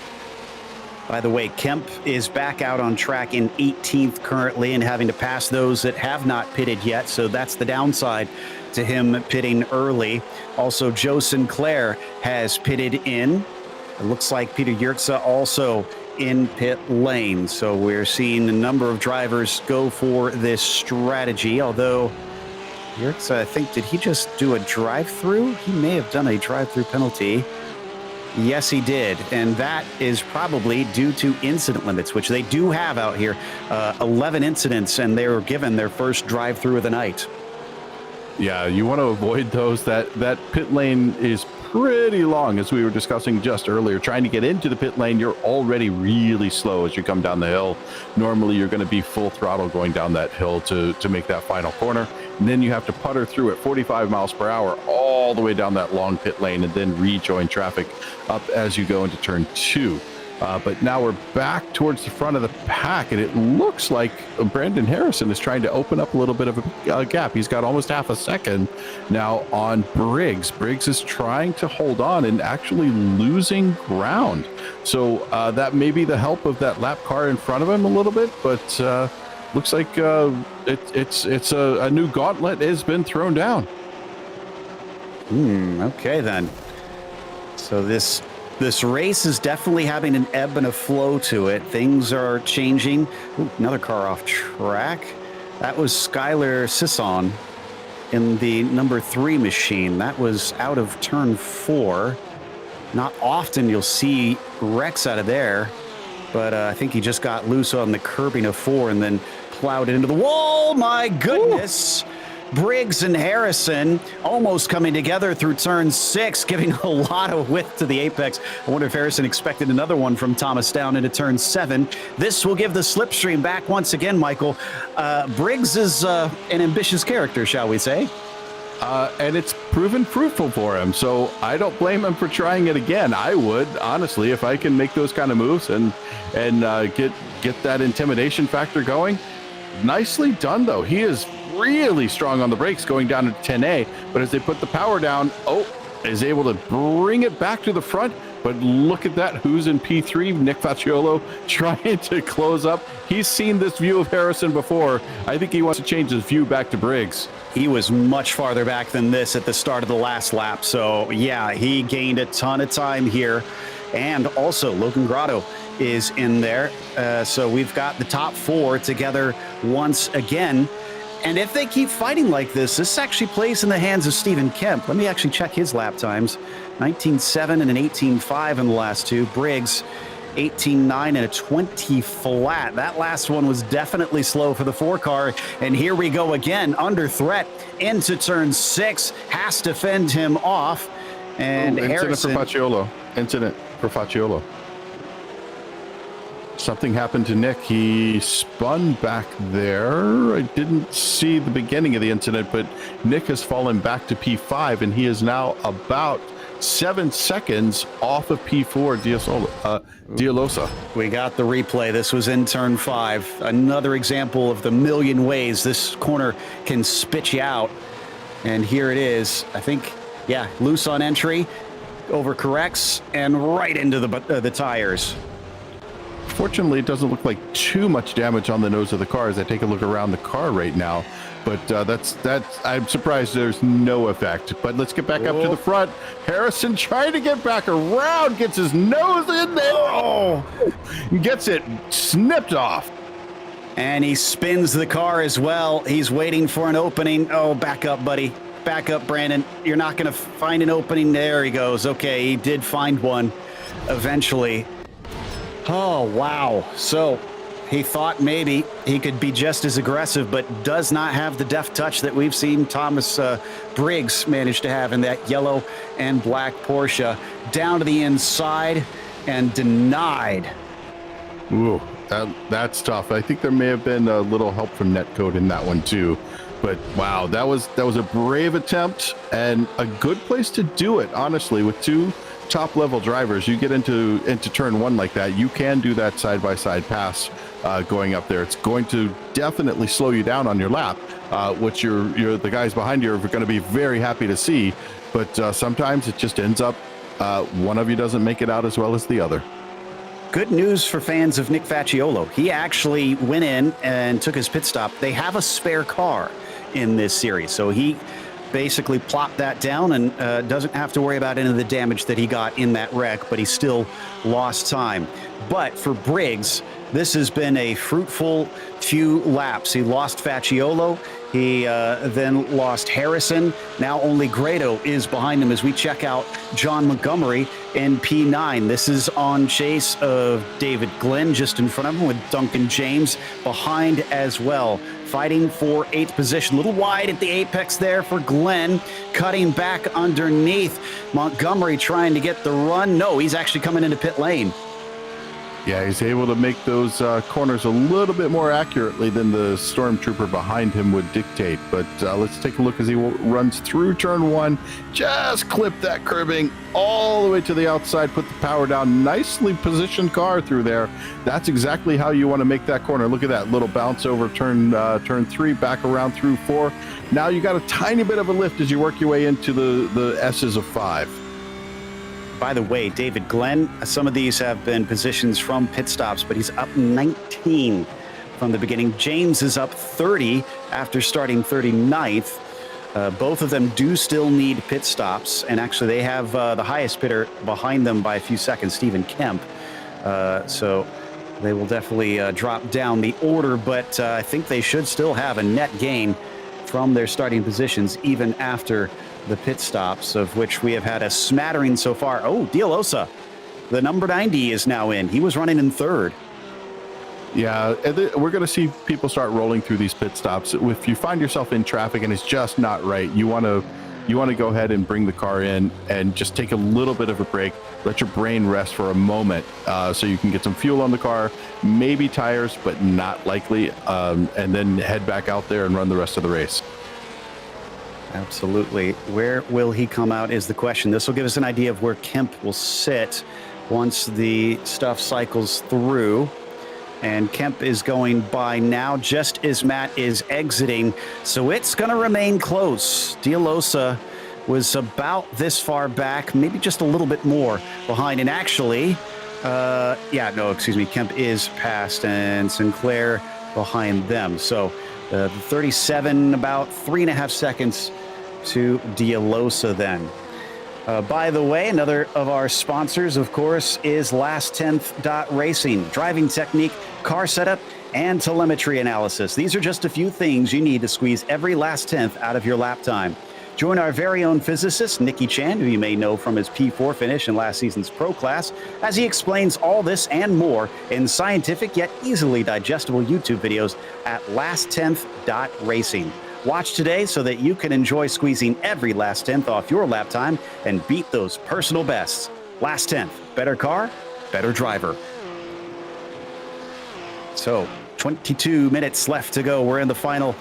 By the way, Kemp is back out on track in 18th currently and having to pass those that have not pitted yet, so that's the downside to him pitting early. Also, Joe Sinclair has pitted in. It looks like Peter Yurtza also in pit lane. So we're seeing a number of drivers go for this strategy, although Yurtza, I think, did he just do a drive-through? He may have done a drive-through penalty. Yes, he did. And that is probably due to incident limits, which they do have out here. 11 incidents, and they were given their first drive-through of the night. Yeah, you want to avoid those. That pit lane is pretty long, as we were discussing just earlier. Trying to get into the pit lane, you're already really slow as you come down the hill. Normally, you're going to be full throttle going down that hill to make that final corner. And then you have to putter through at 45 miles per hour all the way down that long pit lane and then rejoin traffic up as you go into turn 2. But now we're back towards the front of the pack, and it looks like Brandon Harrison is trying to open up a little bit of a gap. He's got almost half a second now on Briggs. Briggs is trying to hold on and actually losing ground. So that may be the help of that lap car in front of him a little bit, but looks like it's a new gauntlet has been thrown down. Okay, then. So this race is definitely having an ebb and a flow to it. Things are changing. Ooh, another car off track. That was Skylar Sisson in the number 3 machine. That was out of turn 4. Not often you'll see wrecks out of there, but I think he just got loose on the curbing of 4 and then plowed into the wall. My goodness. Ooh. Briggs and Harrison almost coming together through turn 6, giving a lot of width to the apex. I wonder if Harrison expected another one from Thomas down into turn 7. This will give the slipstream back once again, Michael. Briggs is an ambitious character, shall we say? And it's proven fruitful for him, so I don't blame him for trying it again. I would, honestly, if I can make those kind of moves and get that intimidation factor going. Nicely done, though. He is really strong on the brakes going down to 10A, but as they put the power down, is able to bring it back to the front. But look at that, who's in P3? Nick Facciolo trying to close up. He's seen this view of Harrison before. I think he wants to change his view back to Briggs. He was much farther back than this at the start of the last lap. So yeah, he gained a ton of time here. And also Logan Grotto is in there. So we've got the top 4 together once again. And if they keep fighting like this actually plays in the hands of Stephen Kemp. Let me actually check his lap times. 19.7 and an 18.5 in the last 2. Briggs, 18.9 and a 20 flat. That last one was definitely slow for the 4 car. And here we go again, under threat into turn 6. Has to fend him off. And Harrison. Incident for Facciolo. Something happened to Nick. He spun back there. I didn't see the beginning of the incident, but Nick has fallen back to P5, and he is now about 7 seconds off of P4 Dialosa. We got the replay. This was in turn 5. Another example of the million ways this corner can spit you out. And here it is. I think, yeah, loose on entry, overcorrects, and right into the tires. Fortunately, it doesn't look like too much damage on the nose of the car as I take a look around the car right now. But that's I'm surprised there's no effect. But let's get back up to the front. Harrison trying to get back around, gets his nose in there. Gets it snipped off. And he spins the car as well. He's waiting for an opening. Oh, back up, buddy. Back up, Brandon. You're not going to find an opening. There he goes. Okay, he did find one eventually. Oh, wow. So he thought maybe he could be just as aggressive, but does not have the deft touch that we've seen Thomas Briggs manage to have in that yellow and black Porsche. Down to the inside and denied. Ooh, that's tough. I think there may have been a little help from Netcode in that one too. But wow, that was a brave attempt and a good place to do it, honestly, with 2 top level drivers. You get into turn 1 like that, you can do that side-by-side pass going up there. It's going to definitely slow you down on your lap, which the guys behind you are going to be very happy to see. But sometimes it just ends up one of you doesn't make it out as well as the other. Good news for fans of Nick Facciolo. He actually went in and took his pit stop. They have a spare car in this series, so he basically plopped that down and doesn't have to worry about any of the damage that he got in that wreck, but he still lost time. But for Briggs, this has been a fruitful few laps. He lost Facciolo. He then lost Harrison. Now only Grado is behind him as we check out John Montgomery in P9. This is on chase of David Glenn just in front of him with Duncan James behind as well. Fighting for 8th position. A little wide at the apex there for Glenn. Cutting back underneath. Montgomery trying to get the run. No, he's actually coming into pit lane. Yeah, he's able to make those corners a little bit more accurately than the stormtrooper behind him would dictate. But let's take a look as he runs through turn one. Just clip that curbing all the way to the outside, put the power down. Nicely positioned car through there. That's exactly how you want to make that corner. Look at that little bounce over turn three, back around through four. Now you got a tiny bit of a lift as you work your way into the S's of 5. By the way, David Glenn, some of these have been positions from pit stops, but he's up 19 from the beginning. James is up 30 after starting 39th. Both of them do still need pit stops, and actually they have the highest pitter behind them by a few seconds, Stephen Kemp. So they will definitely drop down the order, but I think they should still have a net gain from their starting positions even after the pit stops, of which we have had a smattering so far. Oh, Dialosa, the number 90 is now in. He was running in third. Yeah, we're going to see people start rolling through these pit stops. If you find yourself in traffic and it's just not right, you want to go ahead and bring the car in and just take a little bit of a break. Let your brain rest for a moment so you can get some fuel on the car, maybe tires, but not likely, and then head back out there and run the rest of the race. Absolutely. Where will he come out is the question. This will give us an idea of where Kemp will sit once the stuff cycles through. And Kemp is going by now just as Matt is exiting. So it's going to remain close. Dialosa was about this far back, maybe just a little bit more behind. And actually, Kemp is past and Sinclair behind them. So the 37, about 3.5 seconds to Dialosa then. By the way, another of our sponsors, of course, is Last Tenth Racing. Driving technique, car setup, and telemetry analysis. These are just a few things you need to squeeze every last tenth out of your lap time. Join our very own physicist, Nicky Chan, who you may know from his P4 finish in last season's Pro Class, as he explains all this and more in scientific yet easily digestible YouTube videos at lasttenth.racing. Watch today so that you can enjoy squeezing every last tenth off your lap time and beat those personal bests. Last tenth, better car, better driver. So 22 minutes left to go. We're in the final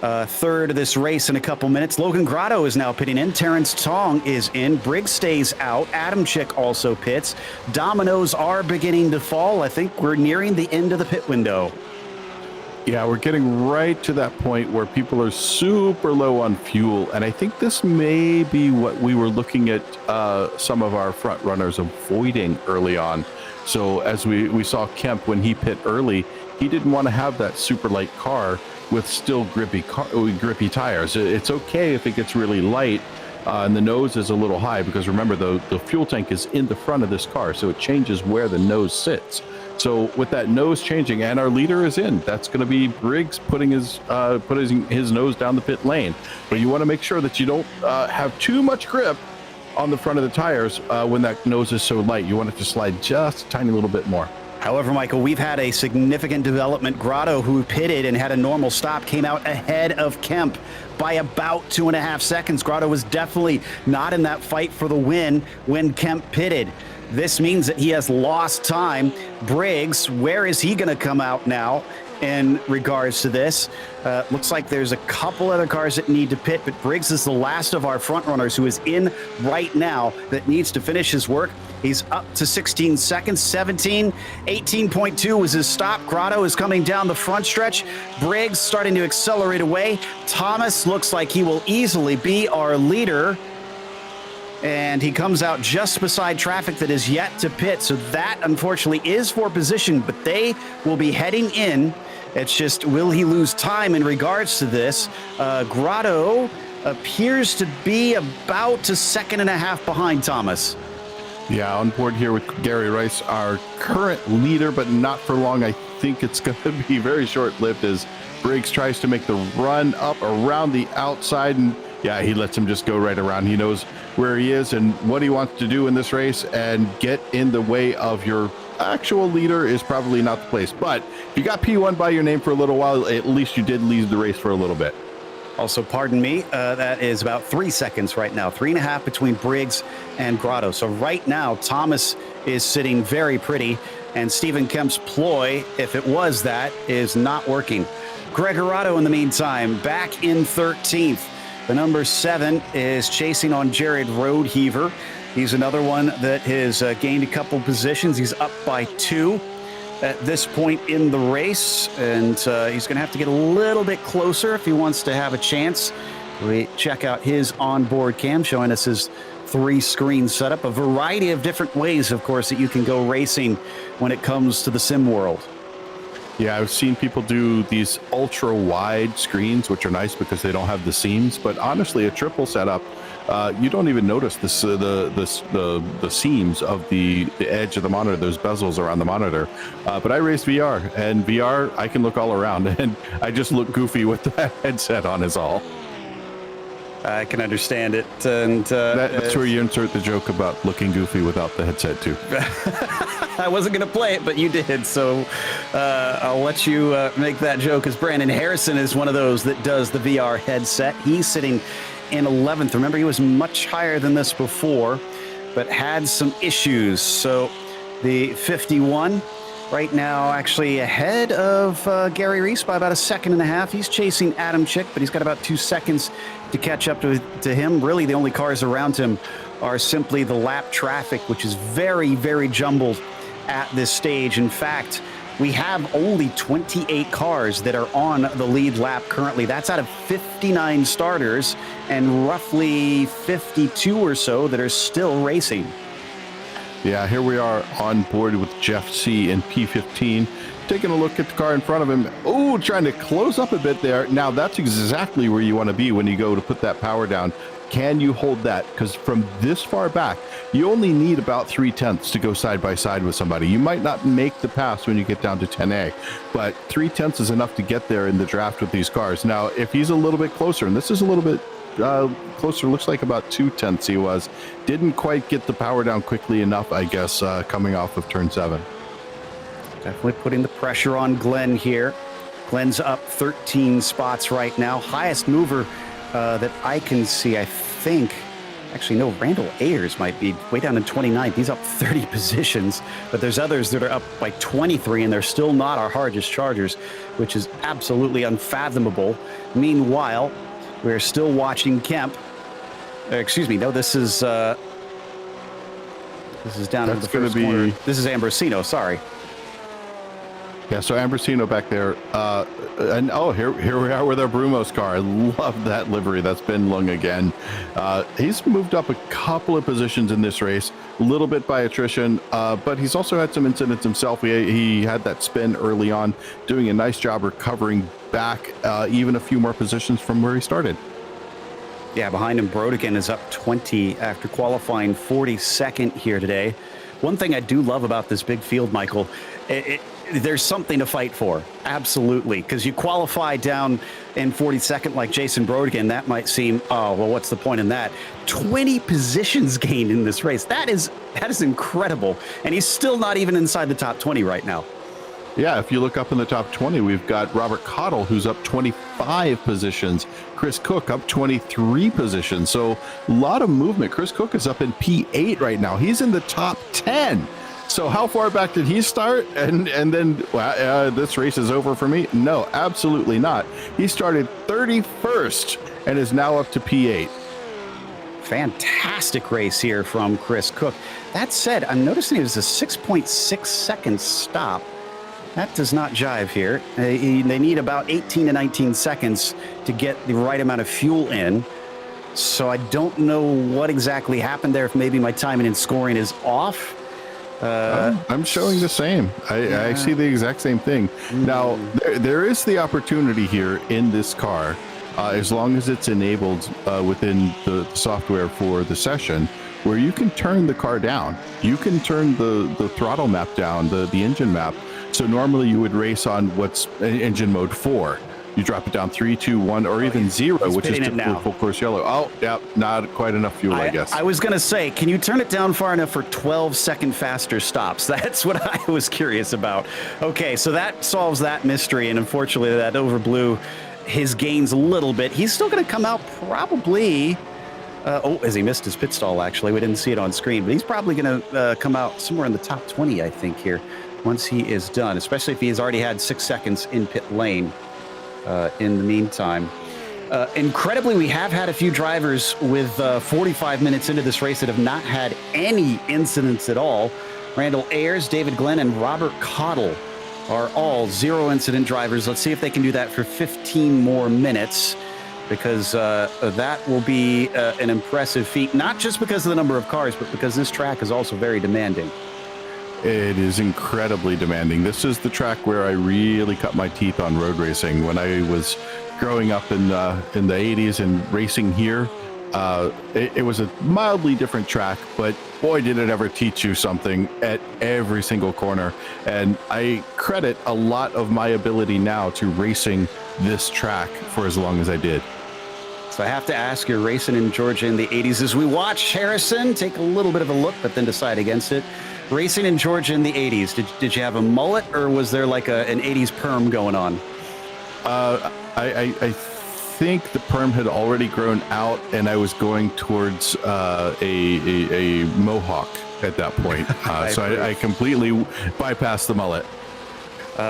third of this race in a couple minutes. Logan Grotto is now pitting in. Terrence Tong is in. Briggs stays out. Adam Chick also pits. Dominoes are beginning to fall. I think we're nearing the end of the pit window. Yeah, we're getting right to that point where people are super low on fuel. And I think this may be what we were looking at some of our front runners avoiding early on. So as we saw Kemp when he pit early, he didn't want to have that super light car with still grippy tires. It's okay if it gets really light and the nose is a little high, because remember the fuel tank is in the front of this car, so it changes where the nose sits. So with that nose changing, and our leader is in, that's going to be Briggs putting his nose down the pit lane. But you want to make sure that you don't have too much grip on the front of the tires when that nose is so light. You want it to slide just a tiny little bit more. However, Michael, we've had a significant development. Grotto, who pitted and had a normal stop, came out ahead of Kemp by about 2.5 seconds. Grotto was definitely not in that fight for the win when Kemp pitted. This means that he has lost time. Briggs, where is he going to come out now in regards to this? Looks like there's a couple other cars that need to pit, but Briggs is the last of our front runners who is in right now that needs to finish his work. He's up to 16 seconds, 17, 18.2 was his stop. Grotto is coming down the front stretch. Briggs starting to accelerate away. Thomas looks like he will easily be our leader. And he comes out just beside traffic that is yet to pit. So that, unfortunately, is for position, but they will be heading in. It's just, will he lose time in regards to this? Grotto appears to be about a 1.5 seconds behind Thomas. Yeah, on board here with Gary Rice, our current leader, but not for long. I think it's going to be very short-lived as Briggs tries to make the run up around the outside, and yeah, he lets him just go right around. He knows where he is and what he wants to do in this race, and get in the way of your actual leader is probably not the place. But if you got P1 by your name for a little while, at least you did lead the race for a little bit. Also, pardon me, that is about 3 seconds right now, 3.5 between Briggs and Grotto. So right now, Thomas is sitting very pretty. And Stephen Kemp's ploy, if it was that, is not working. Gregorado, in the meantime, back in 13th. The number 7 is chasing on Jared Roadheaver. He's another one that has gained a couple positions. He's up by 2 at this point in the race, and he's going to have to get a little bit closer if he wants to have a chance. We check out his onboard cam showing us his 3-screen setup, a variety of different ways, of course, that you can go racing when it comes to the sim world. Yeah, I've seen people do these ultra wide screens, which are nice because they don't have the seams. But honestly, a triple setup, you don't even notice this, the seams of the edge of the monitor, those bezels around the monitor. But I race VR, and VR, I can look all around, and I just look goofy with that headset on is all. I can understand it. And that's where you insert the joke about looking goofy without the headset, too. I wasn't going to play it, but you did. So I'll let you make that joke, as Brandon Harrison is one of those that does the VR headset. He's sitting in 11th. Remember, he was much higher than this before, but had some issues. So the 51 right now actually ahead of Gary Reese by about 1.5 seconds. He's chasing Adam Chick, but he's got about 2 seconds to catch up to him. Really, the only cars around him are simply the lap traffic, which is very, very jumbled at this stage. In fact, we have only 28 cars that are on the lead lap currently. That's out of 59 starters and roughly 52 or so that are still racing. Yeah, here we are on board with Jeff C. in P15, taking a look at the car in front of him. Oh, trying to close up a bit there. Now, that's exactly where you want to be when you go to put that power down. Can you hold that? Because from this far back, you only need about 3/10 to go side by side with somebody. You might not make the pass when you get down to 10A, but 3/10 is enough to get there in the draft with these cars. Now, if he's a little bit closer, and this is a little bit closer, looks like about 2/10 he was, didn't quite get the power down quickly enough, I guess, coming off of turn 7. Definitely putting the pressure on Glenn here. Glenn's up 13 spots right now. Highest mover that I can see, I think. Actually, no, Randall Ayers might be way down in 29th. He's up 30 positions, but there's others that are up by 23, and they're still not our hardest chargers, which is absolutely unfathomable. Meanwhile, we're still watching Kemp. Excuse me, no, this is down in the first corner. This is Ambrosino, sorry. Yeah, so Ambrosino back there. And oh, here we are with our Brumos car. I love that livery. That's Ben Lung again. He's moved up a couple of positions in this race, a little bit by attrition, but he's also had some incidents himself. He had that spin early on, doing a nice job recovering back even a few more positions from where he started. Yeah, behind him, Brodigan is up 20 after qualifying 42nd here today. One thing I do love about this big field, Michael, there's something to fight for. Absolutely. Because you qualify down in 42nd like Jason Brodigan, that might seem, oh, well, what's the point in that? 20 positions gained in this race. That is incredible. And he's still not even inside the top 20 right now. Yeah, if you look up in the top 20, we've got Robert Cottle, who's up 25 positions. Chris Cook up 23 positions. So a lot of movement. Chris Cook is up in P8 right now. He's in the top 10. So how far back did he start? And then this race is over for me? No, absolutely not. He started 31st and is now up to P8. Fantastic race here from Chris Cook. That said, I'm noticing it was a 6.6 second stop. That does not jive here. They need about 18 to 19 seconds to get the right amount of fuel in. So I don't know what exactly happened there, if maybe my timing and scoring is off. I'm showing the same. I see the exact same thing. Now, there is the opportunity here in this car, as long as it's enabled within the software for the session, where you can turn the car down. You can turn the throttle map down, the engine map. So normally you would race on what's engine mode 4. You drop it down 3, 2, 1, or even 0, which is typically full course yellow. Oh, yeah, not quite enough fuel, I guess. I was going to say, can you turn it down far enough for 12-second faster stops? That's what I was curious about. Okay, so that solves that mystery, and unfortunately that overblew his gains a little bit. He's still going to come out probably... as he missed his pit stall, actually. We didn't see it on screen, but he's probably going to come out somewhere in the top 20, I think, here. once he is done, especially if he's already had 6 seconds in pit lane in the meantime. Incredibly, we have had a few drivers with 45 minutes into this race that have not had any incidents at all. Randall Ayers, David Glenn, and Robert Cottle are all zero incident drivers. Let's see if they can do that for 15 more minutes, because that will be an impressive feat, not just because of the number of cars, but because this track is also very demanding. It is incredibly demanding. This is the track where I really cut my teeth on road racing. When I was growing up in the 80s and racing here, it was a mildly different track, but boy, did it ever teach you something at every single corner. And I credit a lot of my ability now to racing this track for as long as I did. So I have to ask, you're racing in Georgia in the 80s. As we watch Harrison take a little bit of a look, but then decide against it. Racing in Georgia in the 80s, did you have a mullet, or was there like an 80s perm going on? I think the perm had already grown out, and I was going towards a mohawk at that point. So I completely bypassed the mullet.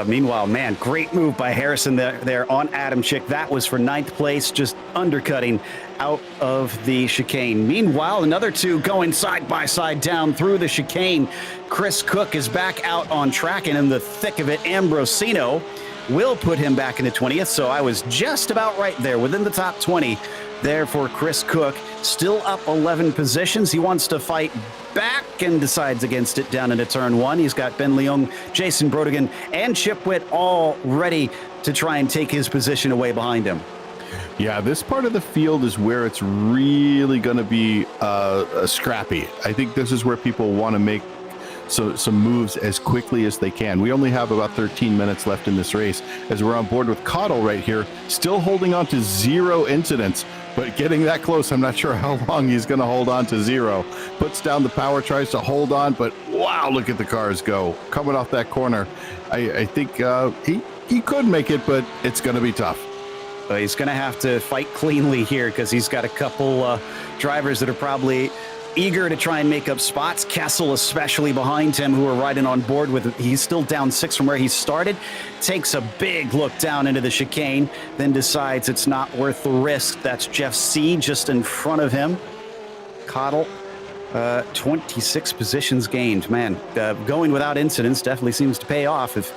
Meanwhile, man, great move by Harrison there on Adam Schick. That was for 9th place, just undercutting out of the chicane. Meanwhile, another two going side by side down through the chicane. Chris Cook is back out on track, and in the thick of it, Ambrosino will put him back into 20th. So I was just about right there within the top 20 there for Chris Cook. Still up 11 positions. He wants to fight back and decides against it down into turn 1. He's got Ben Leung, Jason Brodigan, and Chip Witt all ready to try and take his position away behind him. Yeah, this part of the field is where it's really going to be scrappy. I think this is where people want to make some moves as quickly as they can. We only have about 13 minutes left in this race as we're on board with Cottle right here, still holding on to 0 incidents, but getting that close. I'm not sure how long he's going to hold on to 0. Puts down the power, tries to hold on, but wow, look at the cars go. Coming off that corner, I think he could make it, but it's going to be tough. He's going to have to fight cleanly here because he's got a couple drivers that are probably eager to try and make up spots. Kessel especially behind him, who are riding on board with it. He's still down 6 from where he started. Takes a big look down into the chicane, then decides it's not worth the risk. That's Jeff C. just in front of him. Cottle, 26 positions gained. Man, going without incidents definitely seems to pay off if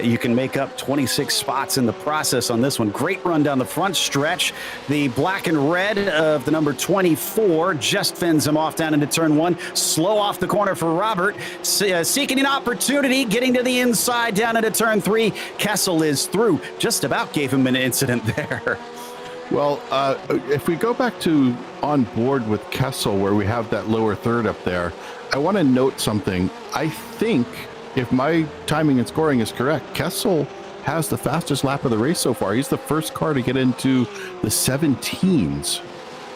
you can make up 26 spots in the process on this one. Great run down the front stretch. The black and red of the number 24 just fends him off down into turn 1. Slow off the corner for Robert, seeking an opportunity, getting to the inside down into turn 3. Kessel is through. Just about gave him an incident there. Well, if we go back to on board with Kessel, where we have that lower third up there, I want to note something. I think, if my timing and scoring is correct, Kessel has the fastest lap of the race so far. He's the first car to get into the 17s.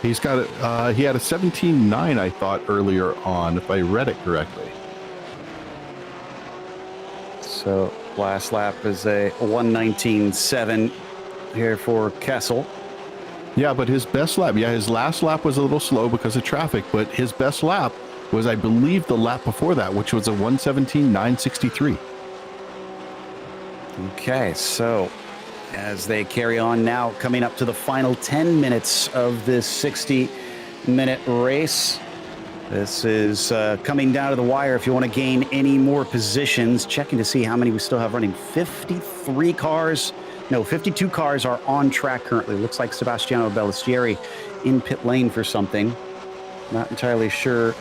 He's got he had a 17.9, I thought, earlier on, if I read it correctly. So last lap is a 1:19.7 here for Kessel. Yeah, but his best lap, his last lap was a little slow because of traffic, but his best lap was, I believe, the lap before that, which was a 1:17.963. Okay, so as they carry on now, coming up to the final 10 minutes of this 60-minute race. This is coming down to the wire if you want to gain any more positions. Checking to see how many we still have running. 52 cars are on track currently. Looks like Sebastiano Ballestieri in pit lane for something. Not entirely sure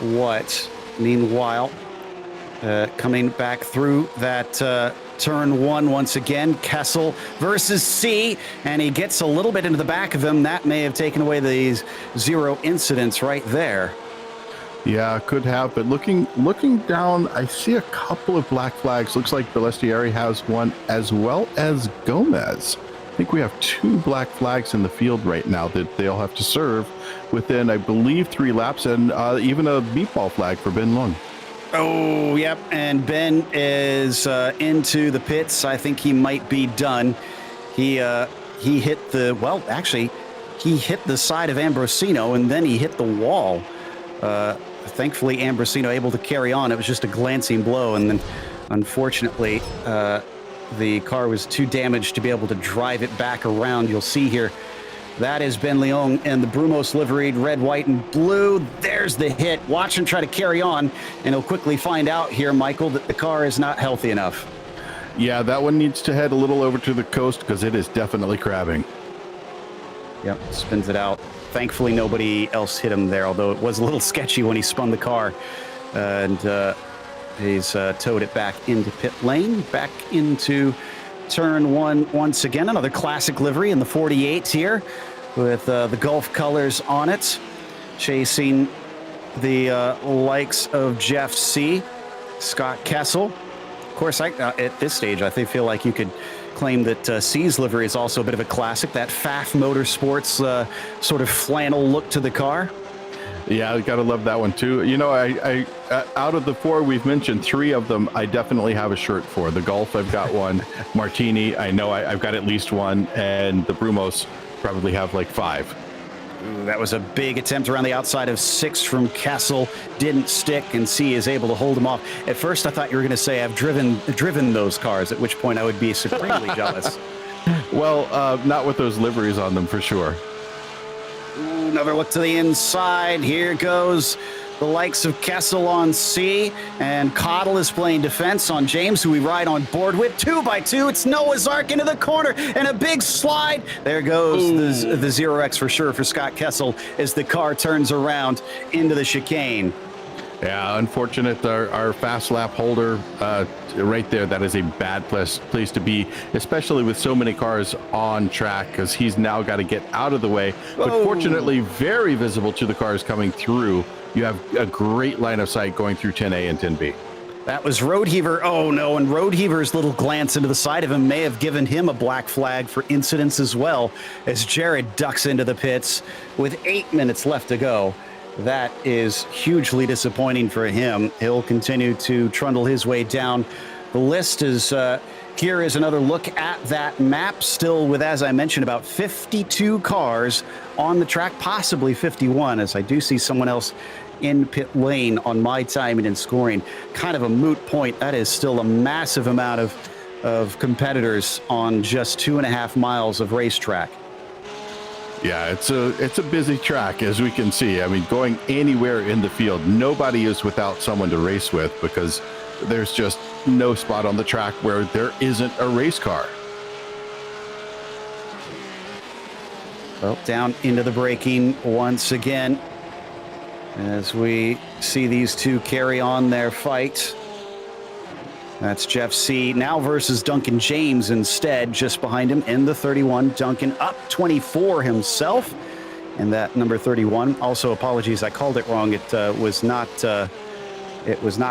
what. Meanwhile, coming back through that turn 1 once again, Kessel versus C, and he gets a little bit into the back of him. That may have taken away these 0 incidents right there. Yeah, could have, but looking down, I see a couple of black flags. Looks like Ballestieri has one, as well as Gomez. I think we have 2 black flags in the field right now that they'll have to serve within, I believe, 3 laps, and even a meatball flag for Ben Lung. Oh, yep, and Ben is into the pits. I think he might be done. He hit he hit the side of Ambrosino, and then he hit the wall. Thankfully, Ambrosino able to carry on. It was just a glancing blow, and then Unfortunately, the car was too damaged to be able to drive it back around. You'll see here, that is Ben Leon and the Brumos liveried red, white, and blue. There's the hit. Watch him try to carry on, and he'll quickly find out here, Michael, that the car is not healthy enough. Yeah, that one needs to head a little over to the coast because it is definitely crabbing. Yep, spins it out. Thankfully, nobody else hit him there, although it was a little sketchy when he spun the car. And he's towed it back into pit lane, back into turn one once again. Another classic livery in the 48 here with the Gulf colors on it, chasing the likes of Jeff C., Scott Kessel. Of course, at this stage, I feel like you could claim that C's livery is also a bit of a classic, that Pfaff Motorsports sort of flannel look to the car. Yeah, I gotta love that one too. You know, I out of the four we've mentioned, three of them I definitely have a shirt for. The Gulf, I've got one. Martini, I know I've got at least one, and the Brumos probably have like 5. Ooh, that was a big attempt around the outside of 6 from Kessel. Didn't stick, and C is able to hold him off. At first, I thought you were going to say I've driven those cars, at which point I would be supremely jealous. Well, not with those liveries on them for sure. Ooh, another look to the inside. Here goes the likes of Kessel on C, and Cottle is playing defense on James, who we ride on board with. 2x2, it's Noah's Ark into the corner, and a big slide. There goes the 0X for sure for Scott Kessel as the car turns around into the chicane. Yeah, unfortunate. Our fast lap holder right there, that is a bad place to be, especially with so many cars on track, because he's now got to get out of the way. But fortunately, very visible to the cars coming through. You have a great line of sight going through 10A and 10B. That was Roadheaver. Oh, no, and Roadheaver's little glance into the side of him may have given him a black flag for incidents as well, as Jared ducks into the pits with 8 minutes left to go. That is hugely disappointing for him. He'll continue to trundle his way down. The list is, here is another look at that map, still with, as I mentioned, about 52 cars on the track, possibly 51, as I do see someone else in pit lane on my timing and scoring. Kind of a moot point. That is still a massive amount of competitors on just 2.5 miles of racetrack. Yeah, it's a busy track, as we can see. I mean, going anywhere in the field, nobody is without someone to race with, because there's just no spot on the track where there isn't a race car. Well, down into the braking once again, as we see these two carry on their fight. That's Jeff C. now versus Duncan James instead, just behind him in the 31. Duncan up 24 himself, and that number 31. Also, apologies, I called it wrong. It was not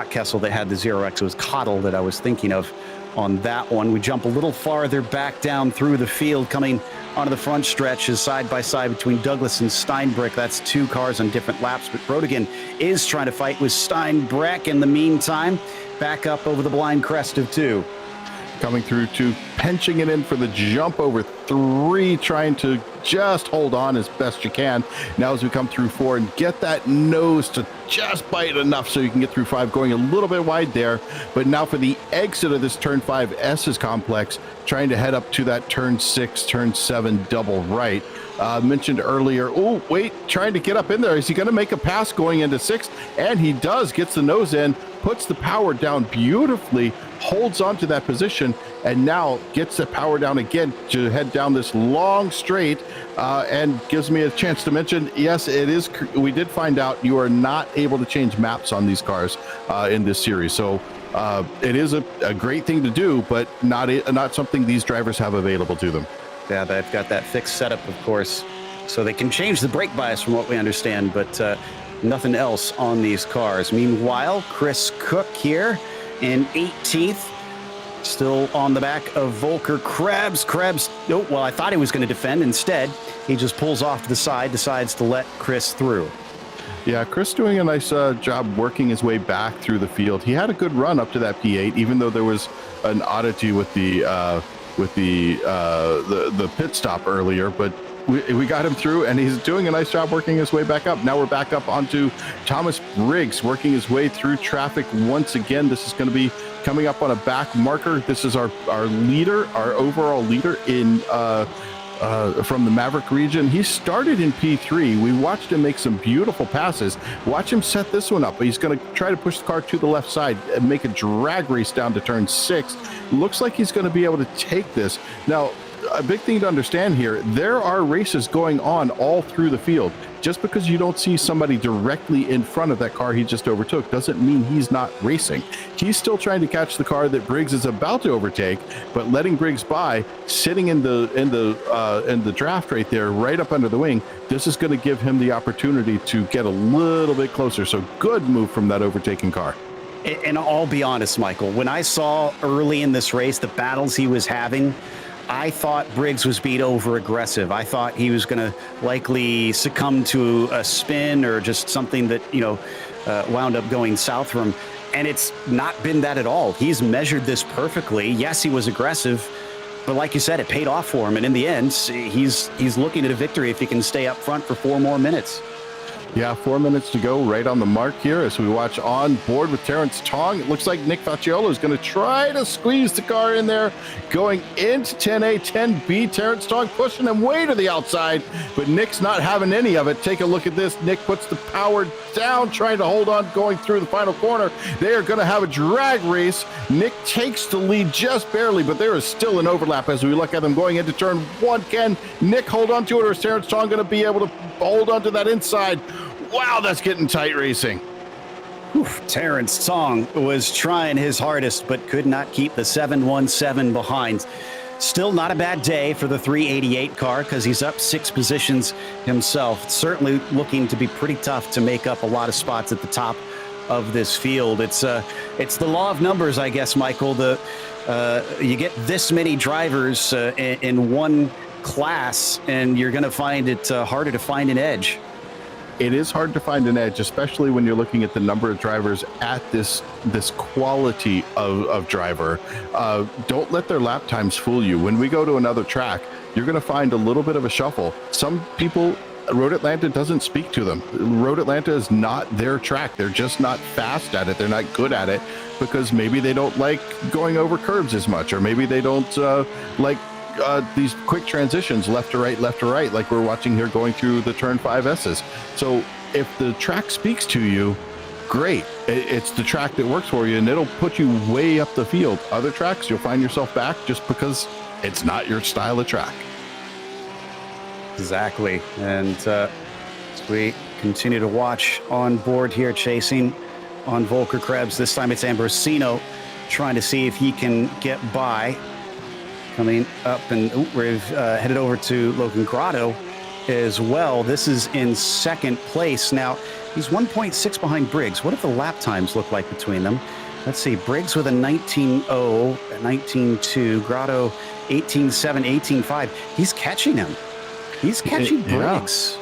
Kessel that had the 0X. It was Cottle that I was thinking of on that one. We jump a little farther back down through the field, coming onto the front stretch is side by side between Douglas and Steinbreck. That's 2 cars on different laps, but Brodigan is trying to fight with Steinbreck in the meantime. Back up over the blind crest of 2. Coming through 2, pinching it in for the jump over 3, trying to just hold on as best you can. Now as we come through 4 and get that nose to just bite enough so you can get through 5, going a little bit wide there. But now for the exit of this turn 5 S's complex, trying to head up to that turn 6, turn 7 double right. Mentioned earlier, oh, wait, trying to get up in there. Is he going to make a pass going into 6? And he does, gets the nose in, puts the power down beautifully, holds on to that position, and now gets the power down again to head down this long straight, and gives me a chance to mention, yes, it is. We did find out you are not able to change maps on these cars in this series. So it is a great thing to do, but not something these drivers have available to them. Yeah, they've got that fixed setup, of course, so they can change the brake bias from what we understand, but nothing else on these cars. Meanwhile, Chris Cook here in 18th, still on the back of Volker Krebs. Krebs, oh, well, I thought he was going to defend. Instead, he just pulls off to the side, decides to let Chris through. Yeah, Chris doing a nice job working his way back through the field. He had a good run up to that P8, even though there was an oddity with the pit stop earlier, but we got him through, and he's doing a nice job working his way back up. Now we're back up onto Thomas Briggs, working his way through traffic once again. This is going to be coming up on a back marker. This is our leader, our overall leader in from the Maverick region. He started in P3. We watched him make some beautiful passes. Watch him set this one up. He's going to try to push the car to the left side and make a drag race down to turn 6. Looks like he's going to be able to take this. Now, a big thing to understand here, there are races going on all through the field. Just because you don't see somebody directly in front of that car he just overtook doesn't mean he's not racing. He's still trying to catch the car that Briggs is about to overtake, but letting Briggs by, sitting in the draft right there, right up under the wing. This is going to give him the opportunity to get a little bit closer. So good move from that overtaking car. And I'll be honest, Michael, when I saw early in this race the battles he was having, I thought Briggs was being over aggressive. I thought he was going to likely succumb to a spin or just something that, wound up going south for him. And it's not been that at all. He's measured this perfectly. Yes, he was aggressive, but like you said, it paid off for him. And in the end, he's looking at a victory if he can stay up front for 4 more minutes. Yeah, 4 minutes to go, right on the mark here as we watch on board with Terrence Tong. It looks like Nick Facciolo is going to try to squeeze the car in there, going into 10A, 10B. Terrence Tong pushing him way to the outside, but Nick's not having any of it. Take a look at this. Nick puts the power down, trying to hold on, going through the final corner. They are going to have a drag race. Nick takes the lead just barely, but there is still an overlap as we look at them going into turn 1. Can Nick hold on to it, or is Terrence Tong going to be able to hold on to that inside? Wow, that's getting tight racing. Whew, Terrence Tong was trying his hardest, but could not keep the 717 behind. Still not a bad day for the 388 car because he's up 6 positions himself. Certainly looking to be pretty tough to make up a lot of spots at the top of this field. It's the law of numbers, I guess, Michael. You get this many drivers in one class, and you're going to find it harder to find an edge. It is hard to find an edge, especially when you're looking at the number of drivers at this quality of driver. Don't let their lap times fool you. When we go to another track, you're going to find a little bit of a shuffle. Some people, Road Atlanta doesn't speak to them. Road Atlanta is not their track. They're just not fast at it. They're not good at it because maybe they don't like going over curbs as much, or maybe they don't like these quick transitions left to right, like we're watching here going through the turn 5 S's. So if the track speaks to you, great. It's the track that works for you, and it'll put you way up the field. Other tracks, you'll find yourself back just because it's not your style of track. Exactly. And as we continue to watch on board here, chasing on Volker Krebs, this time it's Ambrosino trying to see if he can get by. Coming up, and we've headed over to Logan Grotto as well. This is in 2nd place. Now, he's 1.6 behind Briggs. What do the lap times look like between them? Let's see. Briggs with a 19.0, 19.2. Grotto 18.7, 18.5. He's catching him. He's catching Briggs.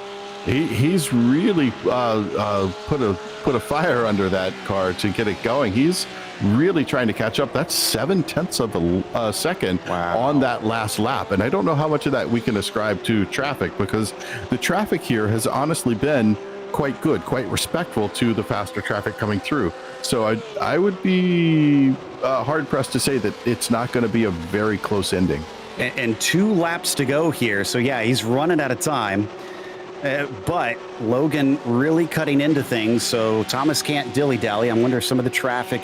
He's really put a fire under that car to get it going. He's really trying to catch up. That's 0.7 of a second on that last lap. And I don't know how much of that we can ascribe to traffic, because the traffic here has honestly been quite good, quite respectful to the faster traffic coming through. So I would be hard pressed to say that it's not going to be a very close ending. And 2 laps to go here. So yeah, he's running out of time. But Logan really cutting into things, so Thomas can't dilly-dally. I wonder if some of the traffic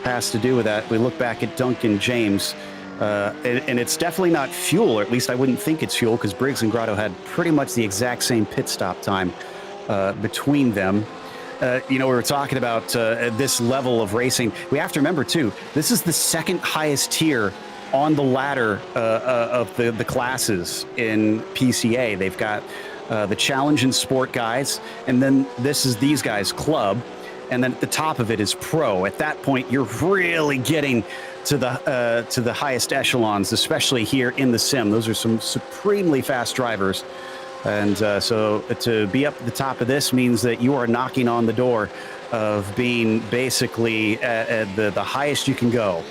has to do with that. We look back at Duncan James, and it's definitely not fuel, or at least I wouldn't think it's fuel, because Briggs and Grotto had pretty much the exact same pit stop time between them. We were talking about this level of racing. We have to remember, too, this is the 2nd highest tier on the ladder of the classes in PCA. They've got the Challenge and Sport guys, and then this is these guys, Club, and then at the top of it is Pro. At that point, you're really getting to the highest echelons, especially here in the sim. Those are some supremely fast drivers, and so to be up at the top of this means that you are knocking on the door of being basically at the highest you can go.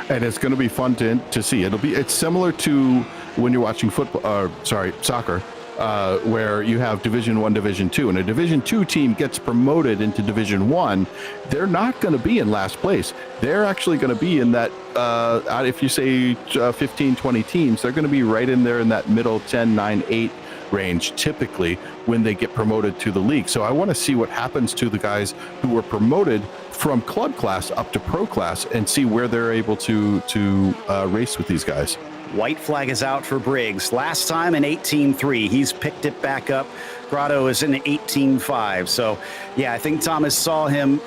And it's going to be fun to see. It's similar to when you're watching soccer. where you have Division 1, Division 2, and a Division 2 team gets promoted into Division 1, they're not going to be in last place. They're actually going to be in that, if you say 15, 20 teams, they're going to be right in there in that middle 10, 9, 8 range typically when they get promoted to the league. So I want to see what happens to the guys who were promoted from club class up to pro class and see where they're able to race with these guys. White flag is out for Briggs. Last time in 18.3, he's picked it back up. Grotto is in 18.5. So, yeah, I think Thomas saw him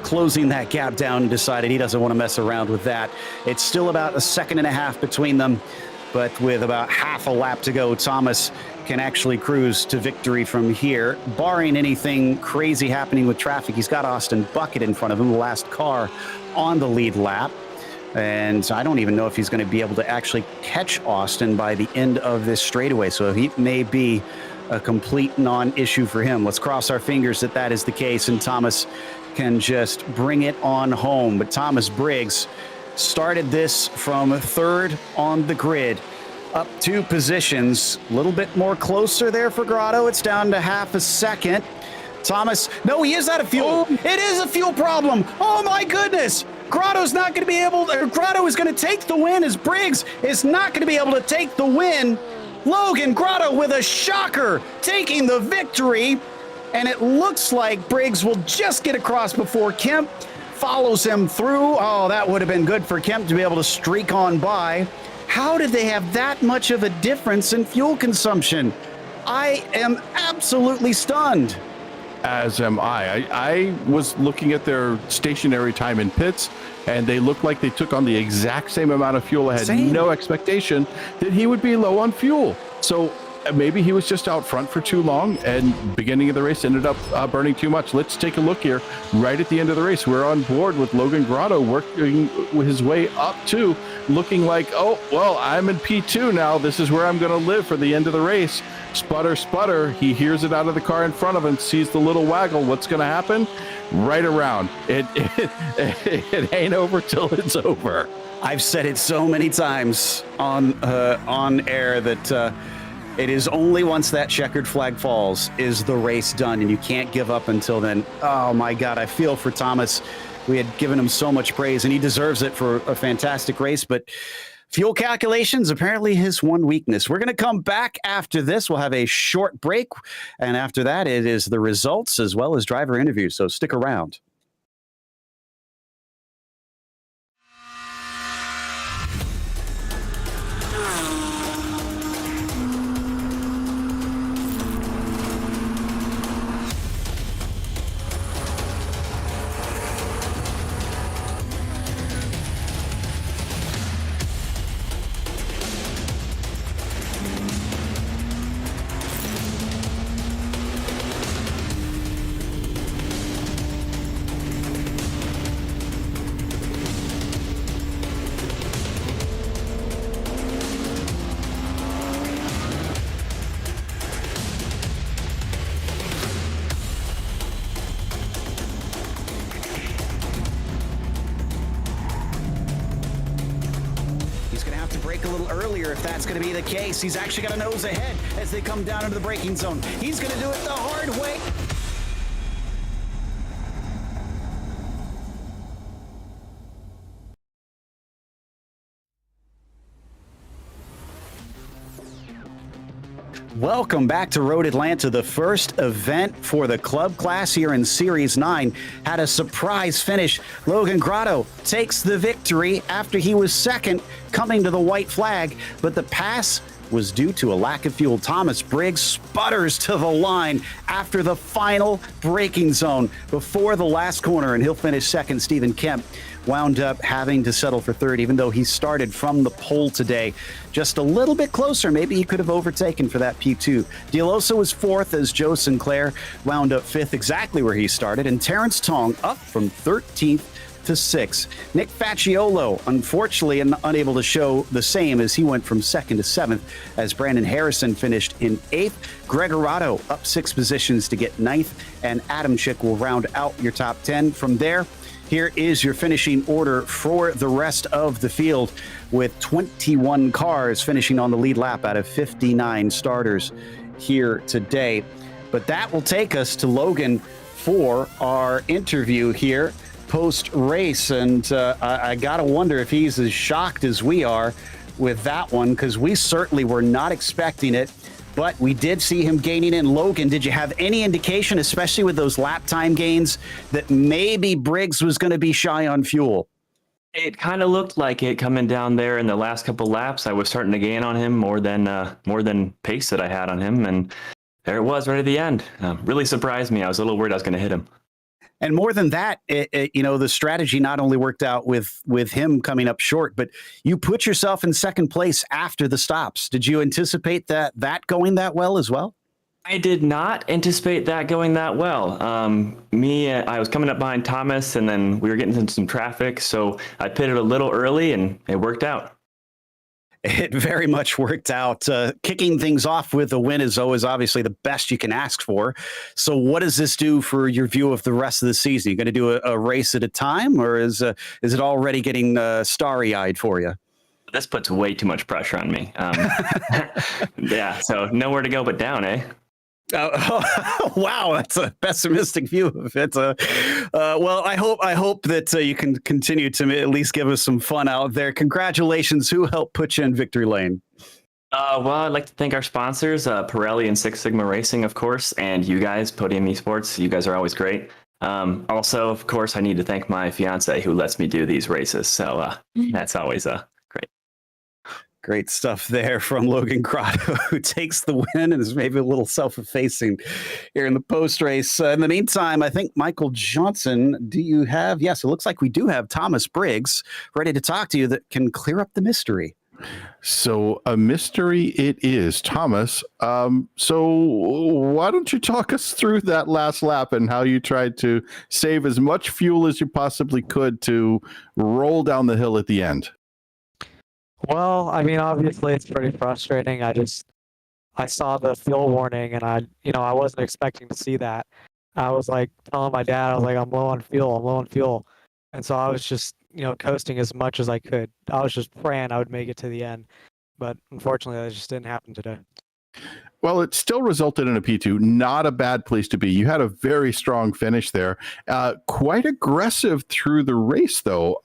closing that gap down and decided he doesn't want to mess around with that. It's still about a second and a half between them, but with about half a lap to go, Thomas can actually cruise to victory from here. Barring anything crazy happening with traffic, he's got Austin Bucket in front of him, the last car on the lead lap. And I don't even know if he's going to be able to actually catch Austin by the end of this straightaway. So he may be a complete non-issue for him. Let's cross our fingers that that is the case and Thomas can just bring it on home. But Thomas Briggs started this from third on the grid, up 2 positions. A little bit more closer there for Grotto. It's down to half a second. Thomas, no, he is out of fuel. Oh. It is a fuel problem. Oh my goodness. Grotto's not going to be able to, Grotto is going to take the win as Briggs is not going to be able to take the win. Logan Grotto with a shocker taking the victory. And it looks like Briggs will just get across before Kemp follows him through. Oh, that would have been good for Kemp to be able to streak on by. How did they have that much of a difference in fuel consumption? I am absolutely stunned. As am I. I was looking at their stationary time in pits, and they looked like they took on the exact same amount of fuel. I had no expectation that he would be low on fuel. So maybe he was just out front for too long, and beginning of the race ended up burning too much. Let's take a look here. Right at the end of the race, we're on board with Logan Grotto working his way up to looking like, oh, well, I'm in P2 now. This is where I'm going to live for the end of the race. Sputter, sputter. He hears it out of the car in front of him, sees the little waggle. What's going to happen? Right around. It ain't over till it's over. I've said it so many times on air that it is only once that checkered flag falls is the race done, and you can't give up until then. Oh, my God, I feel for Thomas. We had given him so much praise, and he deserves it for a fantastic race, but fuel calculations, apparently his one weakness. We're going to come back after this. We'll have a short break, and after that, it is the results as well as driver interviews, so stick around. A little earlier if that's going to be the case. He's actually got a nose ahead as they come down into the braking zone. He's going to do it the hard way. Welcome back to Road Atlanta. The first event for the club class here in Series 9 had a surprise finish. Logan Grotto takes the victory after he was second coming to the white flag, but the pass was due to a lack of fuel. Thomas Briggs sputters to the line after the final braking zone before the last corner, and he'll finish second. Stephen Kemp wound up having to settle for third, even though he started from the pole today. Just a little bit closer. Maybe he could have overtaken for that P2. Delosa was fourth as Joe Sinclair wound up fifth, exactly where he started, and Terrence Tong up from 13th to 6th. Nick Facciolo, unfortunately, unable to show the same as he went from 2nd to 7th, as Brandon Harrison finished in 8th. Gregorato up 6 positions to get 9th, and Adam Chick will round out your top 10. From there, here is your finishing order for the rest of the field, with 21 cars finishing on the lead lap out of 59 starters here today. But that will take us to Logan for our interview here post-race. And I got to wonder if he's as shocked as we are with that one, because we certainly were not expecting it. But we did see him gaining in. Logan, did you have any indication, especially with those lap time gains, that maybe Briggs was going to be shy on fuel? It kind of looked like it coming down there in the last couple laps. I was starting to gain on him more than pace that I had on him, and there it was right at the end. Really surprised me. I was a little worried I was going to hit him. And more than that, the strategy not only worked out with him coming up short, but you put yourself in second place after the stops. Did you anticipate that going that well as well? I did not anticipate that going that well. I was coming up behind Thomas, and then we were getting into some traffic, so I pitted a little early, and it worked out. It very much worked out. Kicking things off with a win is always obviously the best you can ask for. So what does this do for your view of the rest of the season? Are you going to do a race at a time, or is it already getting starry-eyed for you? This puts way too much pressure on me. Yeah, so nowhere to go but down, eh? Wow, that's a pessimistic view of it. Well, I hope that you can continue to at least give us some fun out there. Congratulations. Who helped put you in victory lane? Well, I'd like to thank our sponsors, Pirelli and Six Sigma Racing, of course, and you guys, Podium Esports. You guys are always great. Also, of course, I need to thank my fiance who lets me do these races. So that's always great. Great stuff there from Logan Grotto, who takes the win and is maybe a little self-effacing here in the post-race. In the meantime, I think Michael Johnson, do you have? Yes, it looks like we do have Thomas Briggs ready to talk to you that can clear up the mystery. So a mystery it is, Thomas. So why don't you talk us through that last lap and how you tried to save as much fuel as you possibly could to roll down the hill at the end? Well, I mean, obviously it's pretty frustrating. I saw the fuel warning, and I wasn't expecting to see that. I was like telling my dad, I was like, I'm low on fuel. And so I was just, coasting as much as I could. I was just praying I would make it to the end. But unfortunately, that just didn't happen today. Well, it still resulted in a P2. Not a bad place to be. You had a very strong finish there. Quite aggressive through the race, though.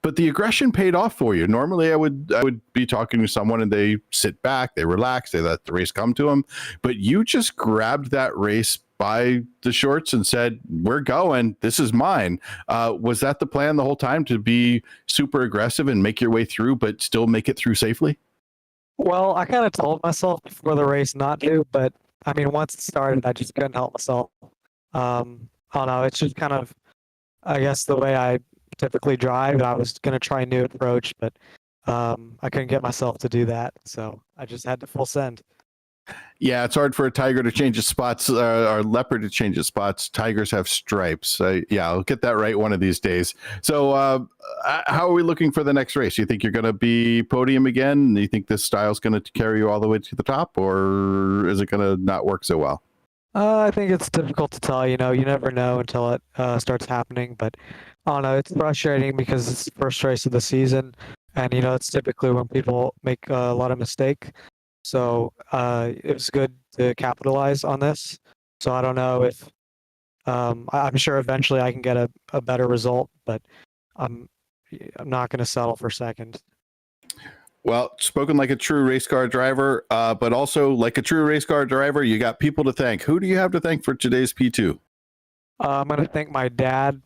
But the aggression paid off for you. Normally, I would be talking to someone and they sit back, they relax, they let the race come to them. But you just grabbed that race by the shorts and said, "We're going. This is mine." Was that the plan the whole time, to be super aggressive and make your way through, but still make it through safely? Well, I kind of told myself before the race not to, but I mean, once it started, I just couldn't help myself. I don't know. It's just kind of, I guess, the way I typically drive. I was going to try a new approach, but I couldn't get myself to do that. So I just had to full send. Yeah, it's hard for a tiger to change its spots, or leopard to change its spots. Tigers have stripes. Yeah, I'll get that right one of these days. So how are we looking for the next race? You think you're going to be podium again? Do you think this style's going to carry you all the way to the top, or is it going to not work so well? I think it's difficult to tell. You never know until it starts happening. But I don't know. It's frustrating because it's the first race of the season, and it's typically when people make a lot of mistake. So it was good to capitalize on this. So I don't know if I'm sure eventually I can get a better result, but I'm not going to settle for second. Well, spoken like a true race car driver, but also like a true race car driver, you got people to thank. Who do you have to thank for today's P2? I'm going to thank my dad,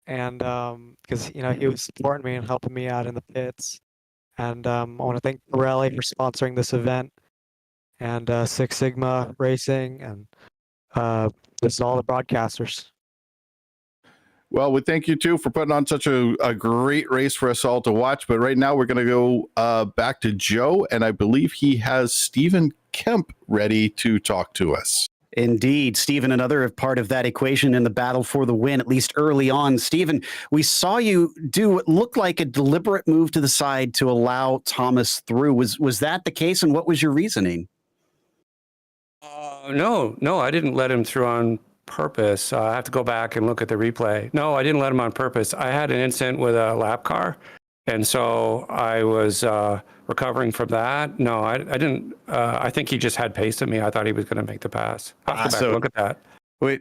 and because he was supporting me and helping me out in the pits. And I want to thank Pirelli for sponsoring this event, and Six Sigma Racing, and just all the broadcasters. Well, we thank you, too, for putting on such a great race for us all to watch. But right now we're going to go back to Joe, and I believe he has Stephen Kemp ready to talk to us. Indeed, Stephen, another part of that equation in the battle for the win, at least early on. Stephen, we saw you do what looked like a deliberate move to the side to allow Thomas through. Was that the case, and what was your reasoning? No, I didn't let him through on purpose. I have to go back and look at the replay. No, I didn't let him on purpose. I had an incident with a lap car, And so I was recovering from that. No, I didn't. I think he just had pace in me. I thought he was going to make the pass. I'll have to go back and look at that.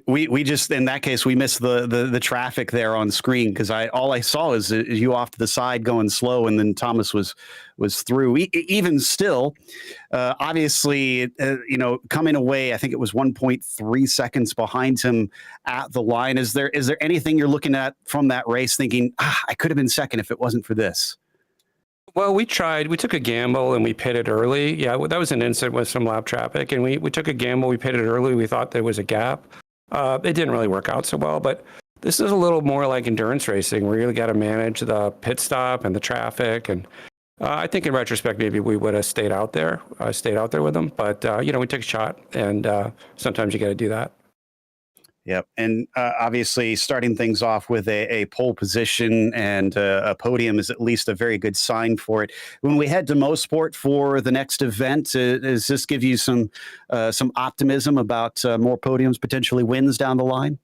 We just, in that case, we missed the traffic there on screen, because all I saw is you off to the side going slow, and then Thomas was through. Even still, obviously, coming away, I think it was 1.3 seconds behind him at the line. Is there anything you're looking at from that race thinking, I could have been second if it wasn't for this? Well, we tried. We took a gamble and we pitted early. Yeah, that was an incident with some lap traffic, and we took a gamble. We pitted early. We thought there was a gap. It didn't really work out so well, but this is a little more like endurance racing, where you really got to manage the pit stop and the traffic. And I think in retrospect, maybe we would have stayed out there with them. But, we took a shot, and sometimes you got to do that. Yep. And obviously starting things off with a pole position and a podium is at least a very good sign for it. When we head to Mosport for the next event, does this give you some optimism about more podiums, potentially wins down the line?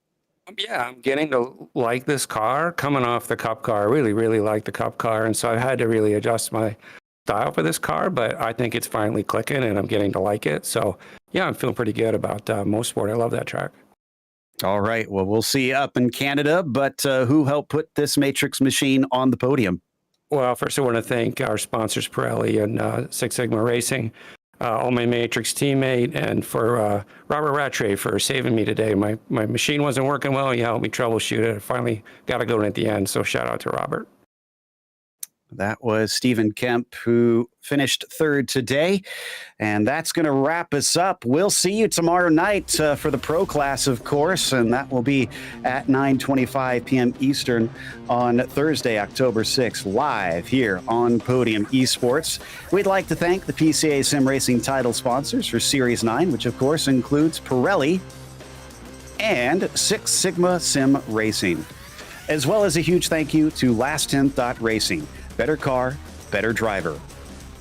Yeah, I'm getting to like this car coming off the Cup car. I really, really like the Cup car. And so I had to really adjust my style for this car, but I think it's finally clicking and I'm getting to like it. So yeah, I'm feeling pretty good about Mosport. I love that track. All right. Well, we'll see you up in Canada, but who helped put this Matrix machine on the podium? Well, first I want to thank our sponsors, Pirelli and Six Sigma Racing, all my Matrix teammate, and for Robert Rattray for saving me today. My machine wasn't working well. He helped me troubleshoot it. I finally got it going at the end, so shout out to Robert. That was Stephen Kemp, who finished third today. And that's going to wrap us up. We'll see you tomorrow night for the pro class, of course, and that will be at 9:25 p.m. Eastern on Thursday, October 6th, live here on Podium Esports. We'd like to thank the PCA Sim Racing title sponsors for Series 9, which, of course, includes Pirelli and Six Sigma Sim Racing, as well as a huge thank you to Last Tenth Racing. Better car, better driver.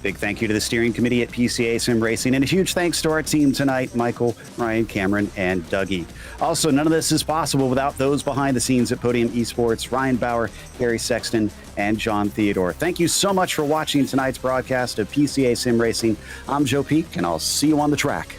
Big thank you to the steering committee at PCA Sim Racing, and a huge thanks to our team tonight, Michael, Ryan, Cameron, and Dougie. Also, none of this is possible without those behind the scenes at Podium Esports, Ryan Bauer, Gary Sexton, and John Theodore. Thank you so much for watching tonight's broadcast of PCA Sim Racing. I'm Joe Peak, and I'll see you on the track.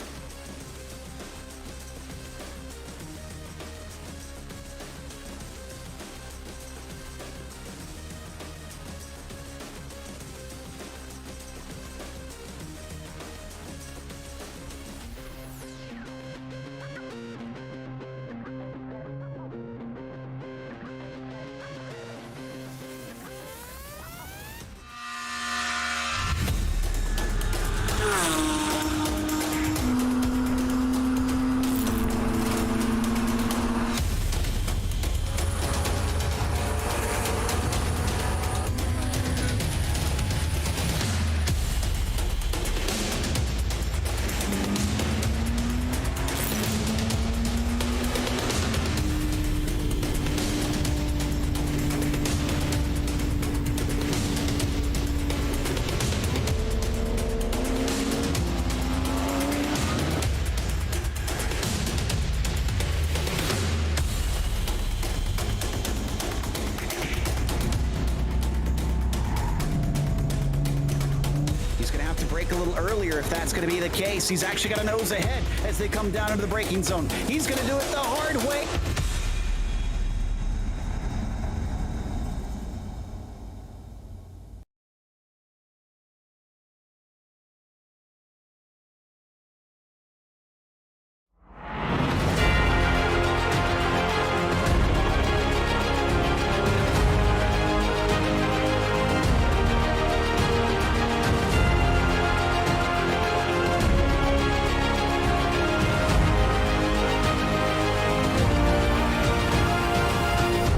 Brake a little earlier if that's going to be the case. He's actually got a nose ahead as they come down into the braking zone. He's going to do it the hard way.